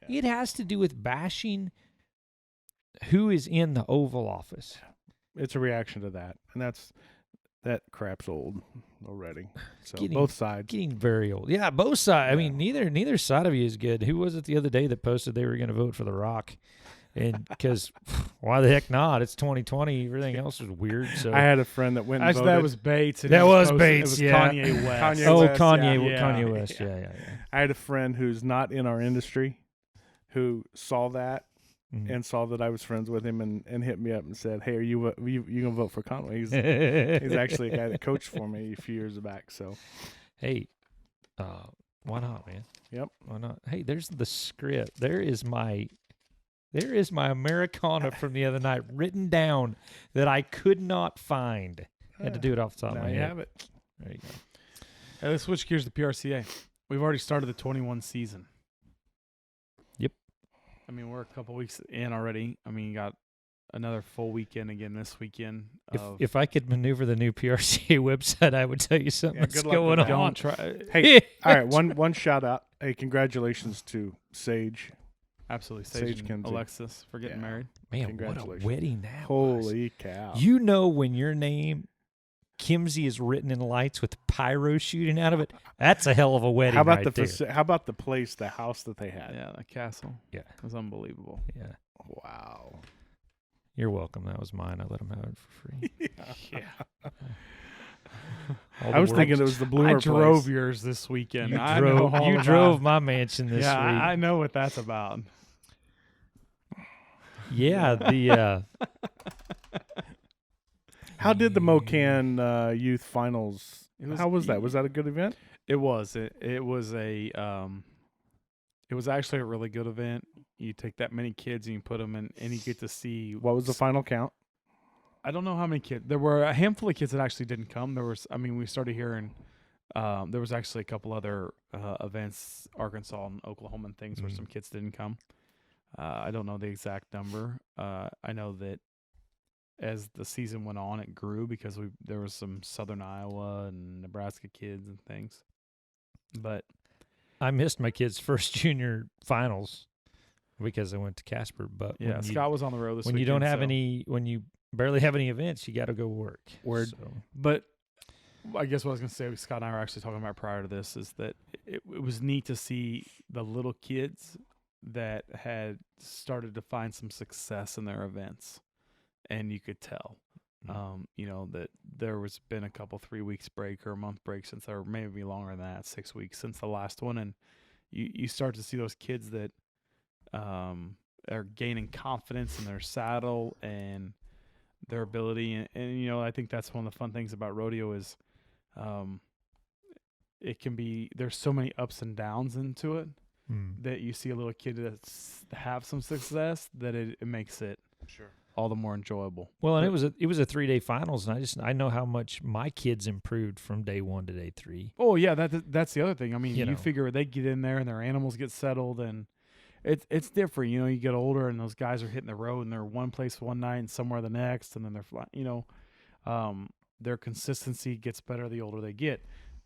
Yeah. It has to do with bashing who is in the Oval Office. It's a reaction to that, and that crap's old already. So both sides getting very old. Yeah, both sides. Yeah. I mean, neither side of you is good. Who was it the other day that posted they were going to vote for The Rock? And because why the heck not? It's 2020. Everything else is weird. So I had a friend that went and voted. That was Bates. That was Bates. It was Kanye West. Kanye West. Yeah. I had a friend who's not in our industry who saw that and saw that I was friends with him and hit me up and said, "Hey, are you gonna vote for Conway?" He's actually a guy that coached for me a few years back. So, hey, why not, man? Yep, why not? Hey, there's the script. There is my Americana from the other night written down that I could not find. I had to do it off the top of my head. Now you have it. There you go. Hey, let's switch gears to PRCA. We've already started the 21 season. Yep. I mean, we're a couple weeks in already. I mean, you got another full weekend again this weekend. If I could maneuver the new PRCA website, I would tell you something that's going on. Hey, all right, one shout out. Hey, congratulations to Sage. Absolutely. Sage and Alexis for getting married. Man, what a wedding that was. Holy cow. You know when your name, Kimsey, is written in lights with pyro shooting out of it, that's a hell of a wedding. How about there. How about the place, the house that they had? Yeah, the castle. Yeah. It was unbelievable. Yeah. Wow. You're welcome. That was mine. I let them have it for free. Yeah. I was thinking it was the Bloomer place. I drove yours this weekend. You drove my mansion this week. Yeah, I know what that's about. Yeah, the How did the MoCan Youth Finals? How was that? Was that a good event? It was. It was a. It was actually a really good event. You take that many kids and you put them in, and you get to see. What was the final count? I don't know how many kids. There were a handful of kids that actually didn't come. There was. I mean, we started hearing. There was actually a couple other events, Arkansas and Oklahoma and things where some kids didn't come. I don't know the exact number. I know that as the season went on, it grew because there was some Southern Iowa and Nebraska kids and things. But I missed my kid's first junior finals because I went to Casper. But yeah, Scott was on the road this when weekend. you don't have so. when you barely have any events, you got to go work. Word. So. But I guess what I was going to say, Scott and I were actually talking about prior to this, is that it was neat to see the little kids that had started to find some success in their events. And you could tell, that there was been a couple 3 weeks break or a month break since, or maybe longer than that, 6 weeks since the last one. And you start to see those kids that are gaining confidence in their saddle and their ability. And I think that's one of the fun things about rodeo is it can be, there's so many ups and downs into it that you see a little kid that's have some success that it makes it all the more enjoyable. Well, and it was a 3-day finals, and I know how much my kids improved from day 1 to day 3. Oh yeah, that's the other thing. I mean, You know. figure they get in there and their animals get settled, and it's different. You get older and those guys are hitting the road and they're one place one night and somewhere the next, and then they're flying. Their consistency gets better the older they get.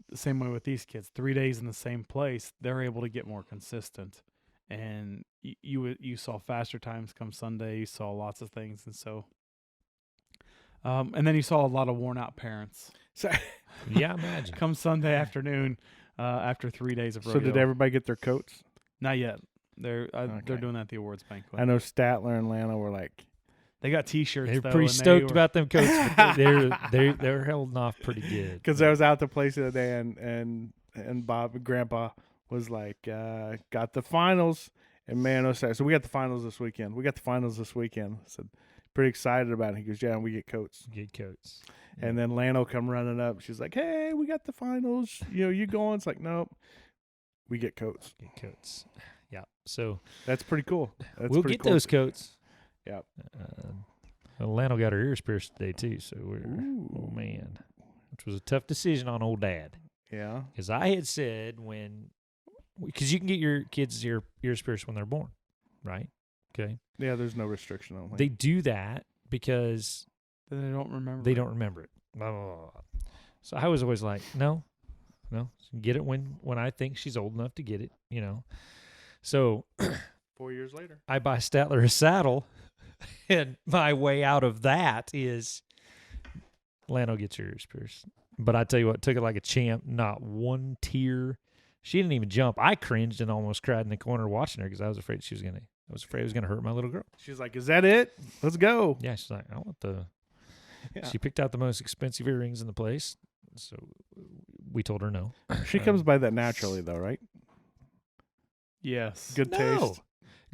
The same way with these kids, 3 days in the same place, they're able to get more consistent. And you saw faster times come Sunday. You saw lots of things, and so, and then you saw a lot of worn out parents. So, Yeah, imagine. Come Sunday afternoon, after 3 days of rodeo. so did everybody get their coats? Not yet. They're Okay. doing that at the awards banquet. I know Statler and Lana were like, They got T-shirts. They're though, pretty and stoked about them coats. But they're holding off pretty good. because I was out the place the other day and Bob and Grandpa was like, got the finals, and man, so we got the finals this weekend. I said, pretty excited about it. He goes, yeah, and we get coats. Good coats. And then Lano come running up. She's like, hey, we got the finals. You going? It's like, nope, we get coats. Good coats. Yeah. So That's pretty cool. we'll get those coats. Yep. Lano got her ears pierced today too, so Ooh. oh man, which was a tough decision on old Dad. Yeah. Because I had said because you can get your kids' ears pierced when they're born, right? Okay. Yeah, there's no restriction on it. They do that because They don't remember. they don't remember it. Blah, blah, blah. So I was always like, no, get it when I think she's old enough to get it, So 4 years later. I buy Statler a saddle, and my way out of that is Lano gets her ears pierced. But I tell you what, took it like a champ, not one tear. She didn't even jump. I cringed and almost cried in the corner watching her because I was afraid it was gonna hurt my little girl. She's like, is that it? Let's go. Yeah, she's like, I want the. Yeah. She picked out the most expensive earrings in the place, so we told her no. She comes by that naturally, though, right? Yes. Good No. taste.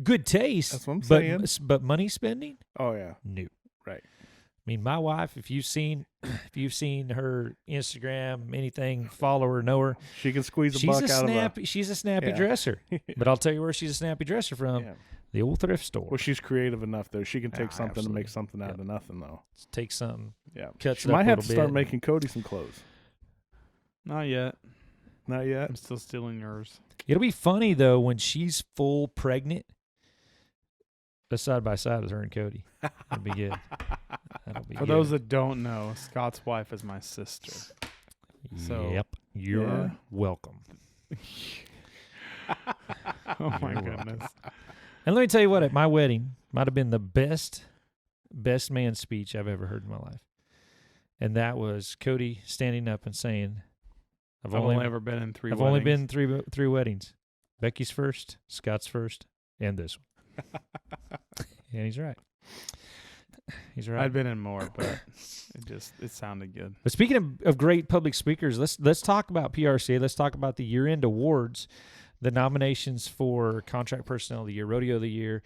Good taste. That's what I'm saying. But money spending, Oh, yeah. no. Right. I mean, my wife, if you've seen her Instagram, anything, follow her, know her. She can squeeze a She's buck a out snappy. She's a snappy Yeah. dresser. But I'll tell you where she's a snappy dresser of from: a. Yeah. the old thrift store. Well, she's creative enough, though. She can take Ah, something and make absolutely. something out Yep. of nothing, though. Take something, Yeah. cuts She it up might a have to little start bit. making Cody some clothes. Not yet. Not yet. I'm still stealing yours. It'll be funny though when she's full pregnant. Side by side with her and Cody. That'll be good. That'll be For good. those that don't know, Scott's wife is my sister. So- yep, you're Yeah. welcome. Oh my You're goodness. And let me tell you what, at my wedding, might have been the best man speech I've ever heard in my life. And that was Cody standing up and saying, I've only ever been in three I've weddings. only been three weddings. Becky's first, Scott's first, and this one. And he's right. He's right. I'd been in more, but it sounded good. But speaking of great public speakers, let's talk about PRCA. Let's talk about the year-end awards. The nominations for Contract Personnel of the Year, Rodeo of the Year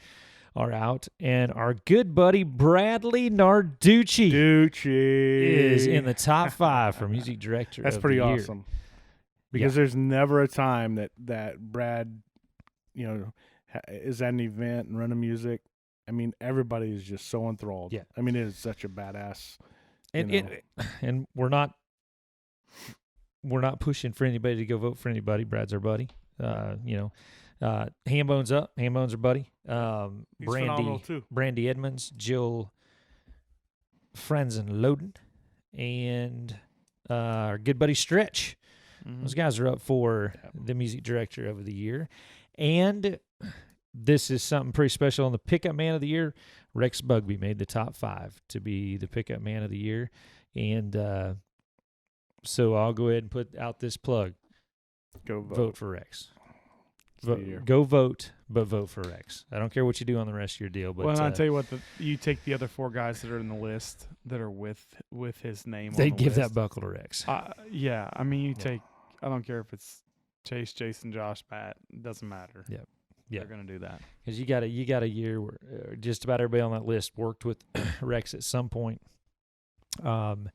are out, and our good buddy Bradley Narducci is in the top 5 for Music Director. That's of pretty the year. awesome. Because there's never a time that Brad, is at an event and running music. I mean, everybody is just so enthralled. Yeah. I mean, it is such a badass. And we're not pushing for anybody to go vote for anybody. Brad's our buddy. Hambone's up. Hambone's her buddy. He's phenomenal too. Brandy Edmonds, Jill Franzen-Loden, and our good buddy Stretch. Those guys are up for the music director of the year. And this is something pretty special. On the pickup man of the year, Rex Bugby made the top 5 to be the pickup man of the year. And so I'll go ahead and put out this plug. Go Vote for Rex. Year. Go vote, but vote for Rex. I don't care what you do on the rest of your deal. But well, I'll tell you what, you take the other 4 guys that are in the list that are with his name. They'd on the give list. that buckle to Rex. Yeah, I mean, take. I don't care if it's Chase, Jason, Josh, Matt. It doesn't matter. Yeah. They're gonna do that because you got a year where just about everybody on that list worked with Rex at some point. The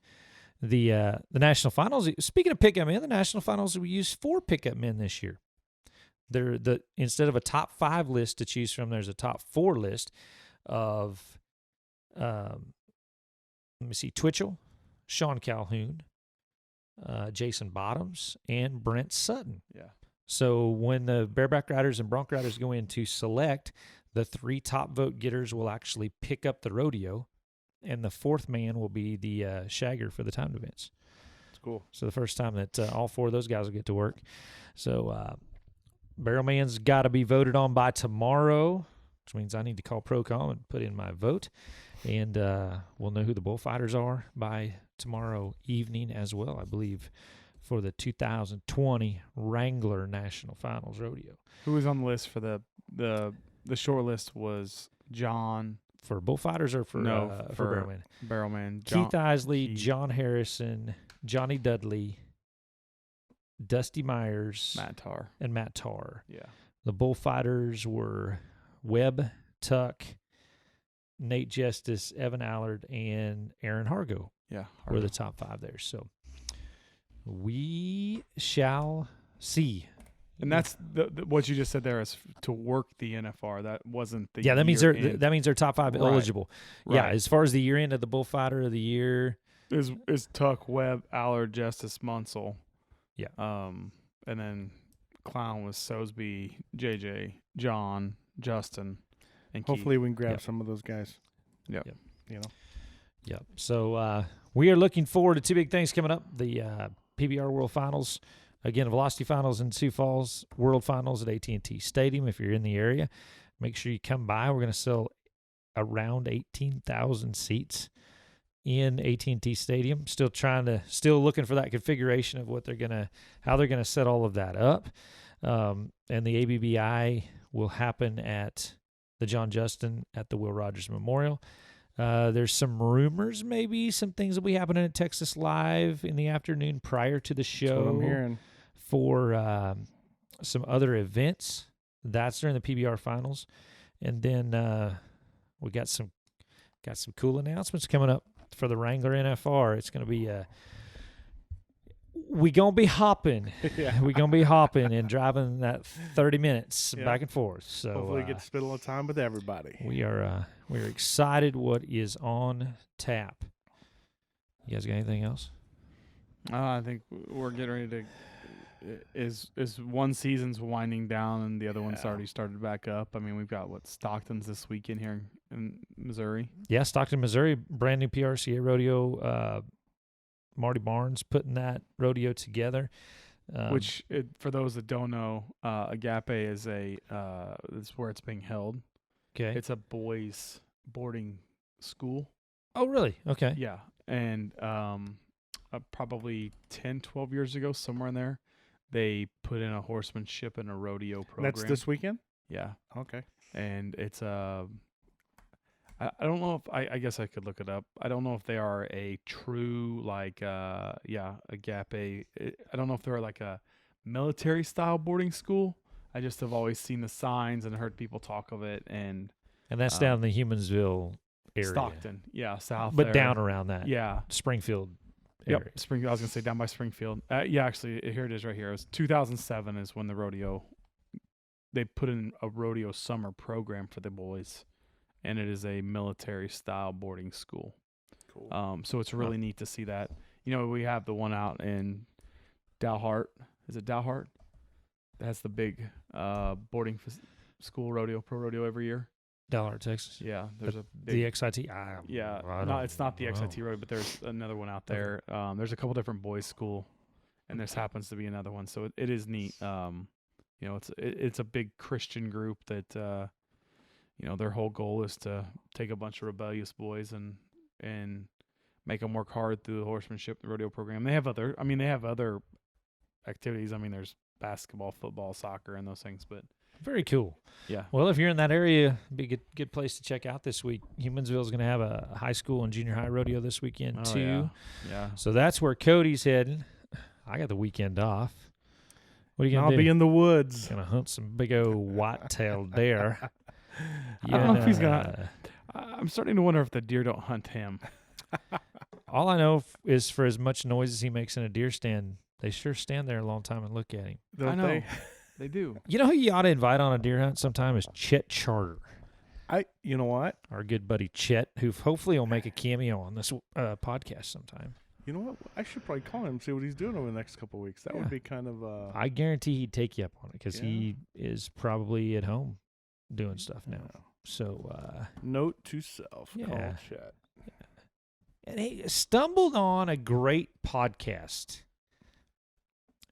national finals. Speaking of pickup men, the national finals, we used 4 pickup men this year. Instead of a top 5 list to choose from, there's a top 4 list of let me see, Twitchell, Sean Calhoun, Jason Bottoms, and Brent Sutton. Yeah. So when the bareback riders and bronc riders go in to select, the 3 top vote getters will actually pick up the rodeo, and the 4th man will be the shagger for the timed events. It's cool. So the first time that all 4 of those guys will get to work. So Barrelman's got to be voted on by tomorrow, which means I need to call Procom and put in my vote. And we'll know who the bullfighters are by tomorrow evening as well, I believe, for the 2020 Wrangler National Finals Rodeo. Who was on the list for the short list was John. For bullfighters or for Barrelman? Barrelman. Keith Isley, John Harrison, Johnny Dudley, Dusty Myers, and Matt Tarr. Yeah. The bullfighters were Webb, Tuck, Nate Justice, Evan Allard, and Aaron Hargo. Yeah. Were the top 5 there. So we shall see. And that's what you just said there is to work the NFR. That wasn't the that means they're top 5 eligible. Right. Yeah, as far as the year end of the bullfighter of the year is Tuck, Webb, Allard, Justice, Munsell. Yeah. And then Clown was Sosby, JJ, John, Justin, and hopefully Keith. we can grab some of those guys. Yep. You know. Yep. So we are looking forward to 2 big things coming up. The PBR World Finals, again, Velocity Finals in Sioux Falls, World Finals at AT&T Stadium. If you're in the area, make sure you come by. We're going to sell around 18,000 seats in AT&T Stadium. Still looking for that configuration of how they're gonna set all of that up. And the ABBI will happen at the John Justin at the Will Rogers Memorial. There's some rumors, maybe some things will be happening at Texas Live in the afternoon prior to the show. That's what I'm hearing. For some other events. That's during the PBR finals. And then we got some cool announcements coming up for the Wrangler NFR. It's going to be we going to be hopping. Yeah. We're going to be hopping and driving that 30 minutes back and forth. So hopefully we get to spend a little time with everybody. We're excited what is on tap. You guys got anything else? I think we're getting ready to is one season's winding down and the other one's already started back up. I mean, we've got Stockton's this weekend here in Missouri. Yeah, Stockton, Missouri, brand new PRCA rodeo. Marty Barnes putting that rodeo together. Which, for those that don't know, Agape is is where it's being held. Okay. It's a boys' boarding school. Oh, really? Okay. Yeah. And probably 10, 12 years ago, somewhere in there, they put in a horsemanship and a rodeo program. That's this weekend? Yeah. Okay. And it's I don't know if I guess I could look it up. I don't know if they are a true Agape. I don't know if they're like a military style boarding school. I just have always seen the signs and heard people talk of it, and that's down in the Humansville area, Stockton, south, but there. down around that, Springfield area. Yep, Springfield. I was gonna say down by Springfield. Actually, here it is right here. It was 2007 is when the rodeo. They put in a rodeo summer program for the boys, and it is a military style boarding school. Cool. So it's really neat to see that. You know, we have the one out in Dalhart. Is it Dalhart? has the big boarding school rodeo, pro rodeo every year. Dalhart, Texas. Yeah, there's a The big. XIT. No, it's not the XIT rodeo, but there's another one out there. There's a couple different boys' school, and this happens to be another one. So it is neat. It's a big Christian group that their whole goal is to take a bunch of rebellious boys and make them work hard through the horsemanship, the rodeo program. They have other activities. I mean, there's basketball, football, soccer, and those things. But very cool. Yeah. Well, if you're in that area, it'd be a good place to check out this week. Humansville is going to have a high school and junior high rodeo this weekend too. Yeah. So that's where Cody's heading. I got the weekend off. What are you going to do? I'll be in the woods. Going to hunt some big old white-tailed deer. I don't know if he's gonna. I'm starting to wonder if the deer don't hunt him. All I know is for as much noise as he makes in a deer stand, they sure stand there a long time and look at him. I know. They do. You know who you ought to invite on a deer hunt sometime is Chet Charter. You know what? Our good buddy Chet, who hopefully will make a cameo on this podcast sometime. You know what? I should probably call him and see what he's doing over the next couple of weeks. That would be kind of. I guarantee he'd take you up on it because he is probably at home doing stuff now. Yeah. So note to self: yeah. call Chet. And he stumbled on a great podcast.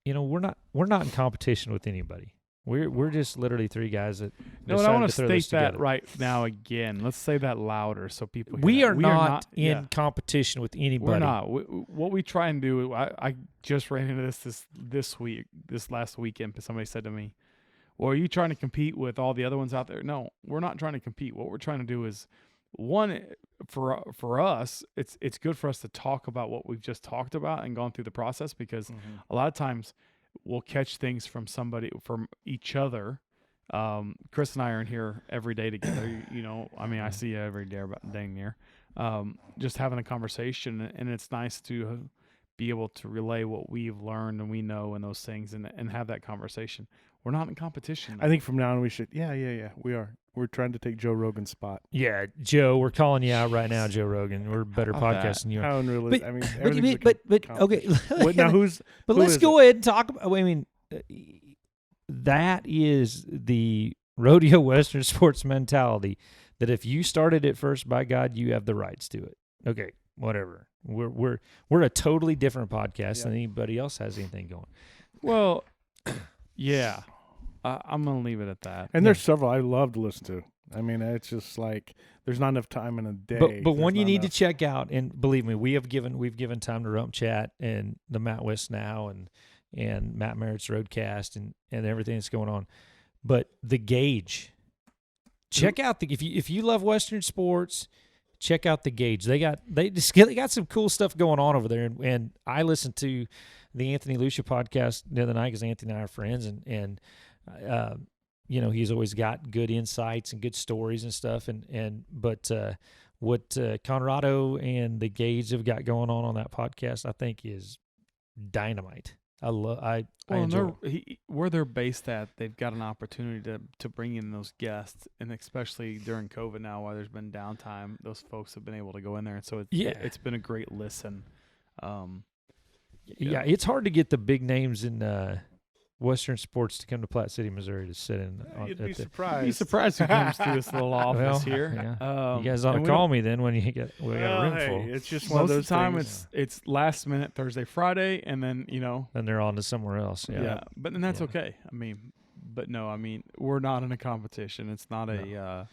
You know, we're not in competition with anybody. We're just literally three guys that. No, and I want to state that right now again. Let's say that louder so people hear we that. are not in competition with anybody. We're not. What we try and do, I just ran into this last weekend. Somebody said to me, well, are you trying to compete with all the other ones out there? No, we're not trying to compete. What we're trying to do is, one, for us, it's good for us to talk about what we've just talked about and gone through the process, because a lot of times we'll catch things from each other. Cris and I are in here every day together. I see you every day about dang near. Just having a conversation, and it's nice to be able to relay what we've learned and we know and those things and have that conversation. We're not in competition. I think from now on we should. Yeah. We are. We're trying to take Joe Rogan's spot. Yeah, Joe, we're calling you out right now, Joe Rogan. We're a better podcast than you are. How unrealistic. I mean, okay. But let's go ahead and talk about. I mean, that is the rodeo Western sports mentality. That if you started it first, by God, you have the rights to it. Okay, whatever. We're a totally different podcast than anybody else has anything going. Well, yeah. I'm going to leave it at that. And there's several I love to listen to. I mean, it's just like there's not enough time in a day. But one you need to check out, and believe me, we've given time to Rump Chat and the Matt West Now and Matt Merritt's Roadcast and everything that's going on. But The Gauge. Check out if you love Western sports, check out The Gauge. They got some cool stuff going on over there, and I listened to the Anthony Lucia podcast the other night because Anthony and I are friends, and he's always got good insights and good stories and stuff. But what Conrado and The Gauge have got going on that podcast, I think, is dynamite. I enjoy it. Where they're based at, they've got an opportunity to bring in those guests, and especially during COVID now, while there's been downtime, those folks have been able to go in there, and so it's been a great listen. Yeah, it's hard to get the big names in Western sports to come to Platte City, Missouri to sit in. You'd be surprised. You'd be surprised who comes to this little office here. Yeah. You guys ought to call me then when we got a room full. It's just one of those time things. it's last minute Thursday, Friday, and then then they're on to somewhere else. Yeah, but then that's okay. I mean, we're not in a competition. It's not a.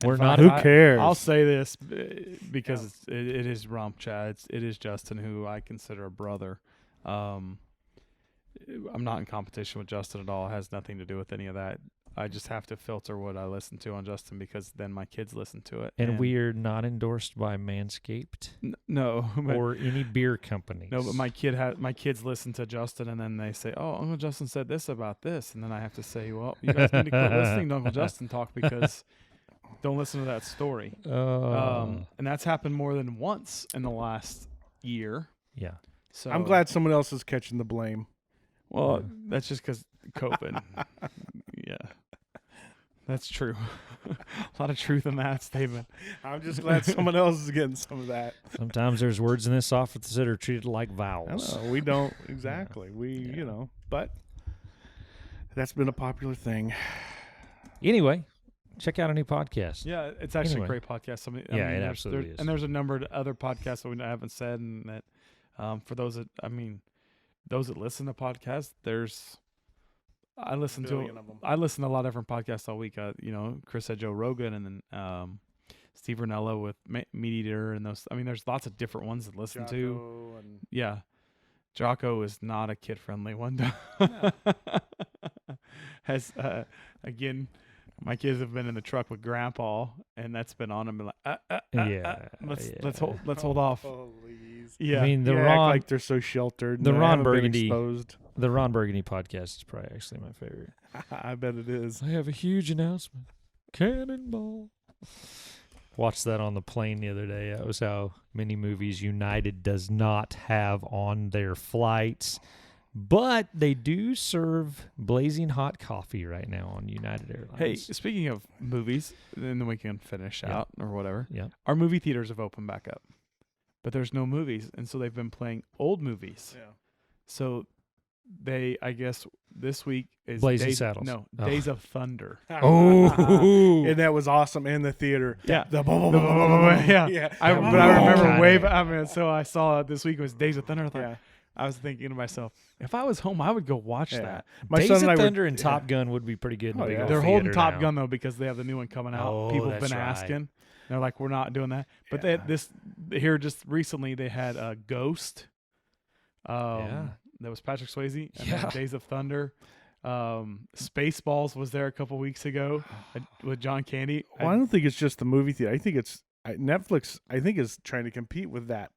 We're not. Who cares? I'll say this because it is Rump Chat. It is Justin, who I consider a brother. I'm not in competition with Justin at all. It has nothing to do with any of that. I just have to filter what I listen to on Justin because then my kids listen to it. And we're not endorsed by Manscaped. No. Or any beer companies. No, but my kids listen to Justin and then they say, "Oh, Uncle Justin said this about this," and then I have to say, "Well, you guys need to quit listening to Uncle Justin talk because don't listen to that story." And that's happened more than once in the last year. Yeah. So I'm glad someone else is catching the blame. Well, that's just because COVID. Yeah, that's true. A lot of truth in that statement. I'm just glad someone else is getting some of that. Sometimes there's words in this office that are treated like vowels. I know, we don't exactly. But That's been a popular thing. Anyway, check out a new podcast. Yeah, it's actually Anyway. a great podcast. It there's- absolutely is. And there's a number of other podcasts that we haven't said, and that for those that those that listen to podcasts, I listen Billion of them. to a lot of different podcasts all week. Chris said Joe Rogan, and then Steve Ranella with Meat Eater, and those. There's lots of different ones to listen to. Jocko and Yeah, Jocko is not a kid friendly one. Has again, my kids have been in the truck with Grandpa, and that's been on them. Like, let's hold off. Please. Yeah, I mean, the Yeah, act Ron like they're so sheltered. and the they Ron haven't been Burgundy- exposed. the Ron Burgundy podcast is probably actually my favorite. I bet it is. I have a huge announcement. Cannonball. Watched that on the plane the other day. That was how many movies United does not have on their flights. But they do serve blazing hot coffee right now on United Airlines. Hey, speaking of movies, and then we can finish Yeah. out or whatever. Yeah. Our movie theaters have opened back up, but there's no movies, and so they've been playing old movies. Yeah. So they, I guess, this week is Blazing Days, Saddles. No, Oh. Days of Thunder. Oh. And that was awesome in the theater. Yeah. The Yeah. yeah. But I Oh, remember kinda. way back. So I saw this week was Days of Thunder. I thought, Yeah. I was thinking to myself, if I was home, I would go watch Yeah. that. My Days son of and I Thunder were, and Top Gun would be pretty good. In Oh, a big yeah. old They're holding theater Top now. Gun though because they have the new one coming out. Oh, People have that's been right. asking. They're like, we're not doing that. But Yeah. here just recently they had a Ghost. Yeah. That was Patrick Swayze. And Yeah. then Days of Thunder. Spaceballs was there a couple weeks ago with John Candy. Well, I don't think it's just the movie theater. I think it's Netflix. I think is trying to compete with that.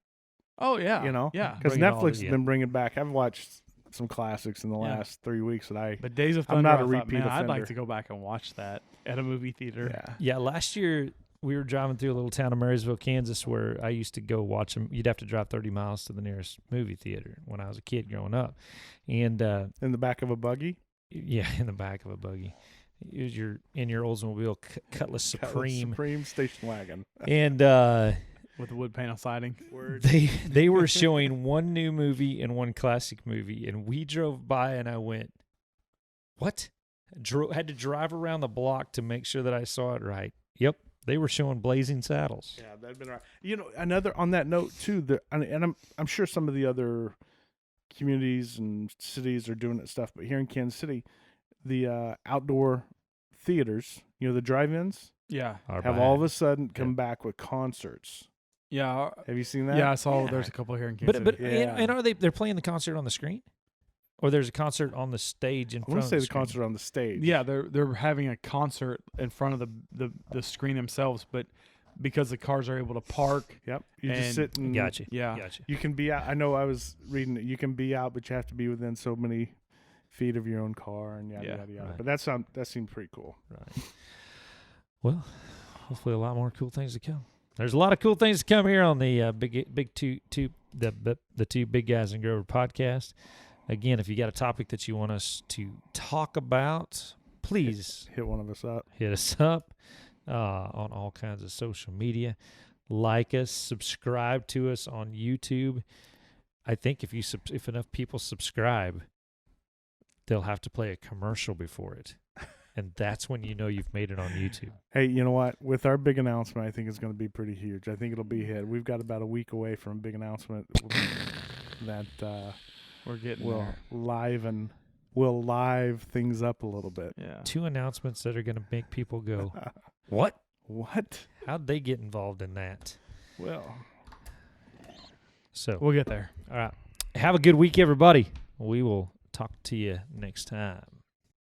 Oh yeah, You know? yeah. Because Bring it all Netflix has to- been bringing back. I've watched some classics in the Yeah. last 3 weeks that I. But Days of Thunder, I'm not I a thought, repeat man, I'd like offender. to go back and watch that at a movie theater. Yeah. Yeah, last year we were driving through a little town of Marysville, Kansas, where I used to go watch them. You'd have to drive 30 miles to the nearest movie theater when I was a kid growing up. And In the back of a buggy. yeah, in the back of a buggy. It was in your Oldsmobile Cutlass Supreme. Supreme station wagon. And With the wood panel siding. they were showing one new movie and one classic movie, and we drove by and I went, what? Had to drive around the block to make sure that I saw it right. Yep, they were showing Blazing Saddles. Yeah, that'd been right. You know, another on that note too. And I'm sure some of the other communities and cities are doing that stuff, but here in Kansas City, the outdoor theaters, you know, the drive-ins, Yeah, Are have back. all of a sudden come back with concerts. yeah, Have you seen that? yeah. I saw Yeah. there's a couple here in Kansas But City. Yeah. and are they're playing the concert on the screen, or there's a concert on the stage in I front want of to say the screen? concert on the stage. Yeah, they're having a concert in front of the screen themselves, but because the cars are able to park. Yep. You And- just sit and Gotcha. Yeah, Gotcha. you can be out. I know I was reading that you can be out, but you have to be within so many feet of your own car and yada Yeah, yada yada. right. But that seemed pretty cool. Right. Well, hopefully a lot more cool things to come. There's a lot of cool things to come here on the the two big guys in Grover podcast. Again, if you got a topic that you want us to talk about, please Hit one of us up. hit us up on all kinds of social media. Like us, subscribe to us on YouTube. I think if enough people subscribe, they'll have to play a commercial before it. And that's when you know you've made it on YouTube. Hey, you know what? With our big announcement, I think it's going to be pretty huge. I think it'll be hit. We've got about a week away from a big announcement that we're getting will there. live things up a little bit. Yeah, 2 announcements that are going to make people go, what? What? How'd they get involved in that? Well, So, we'll get there. all right. Have a good week, everybody. We will talk to you next time.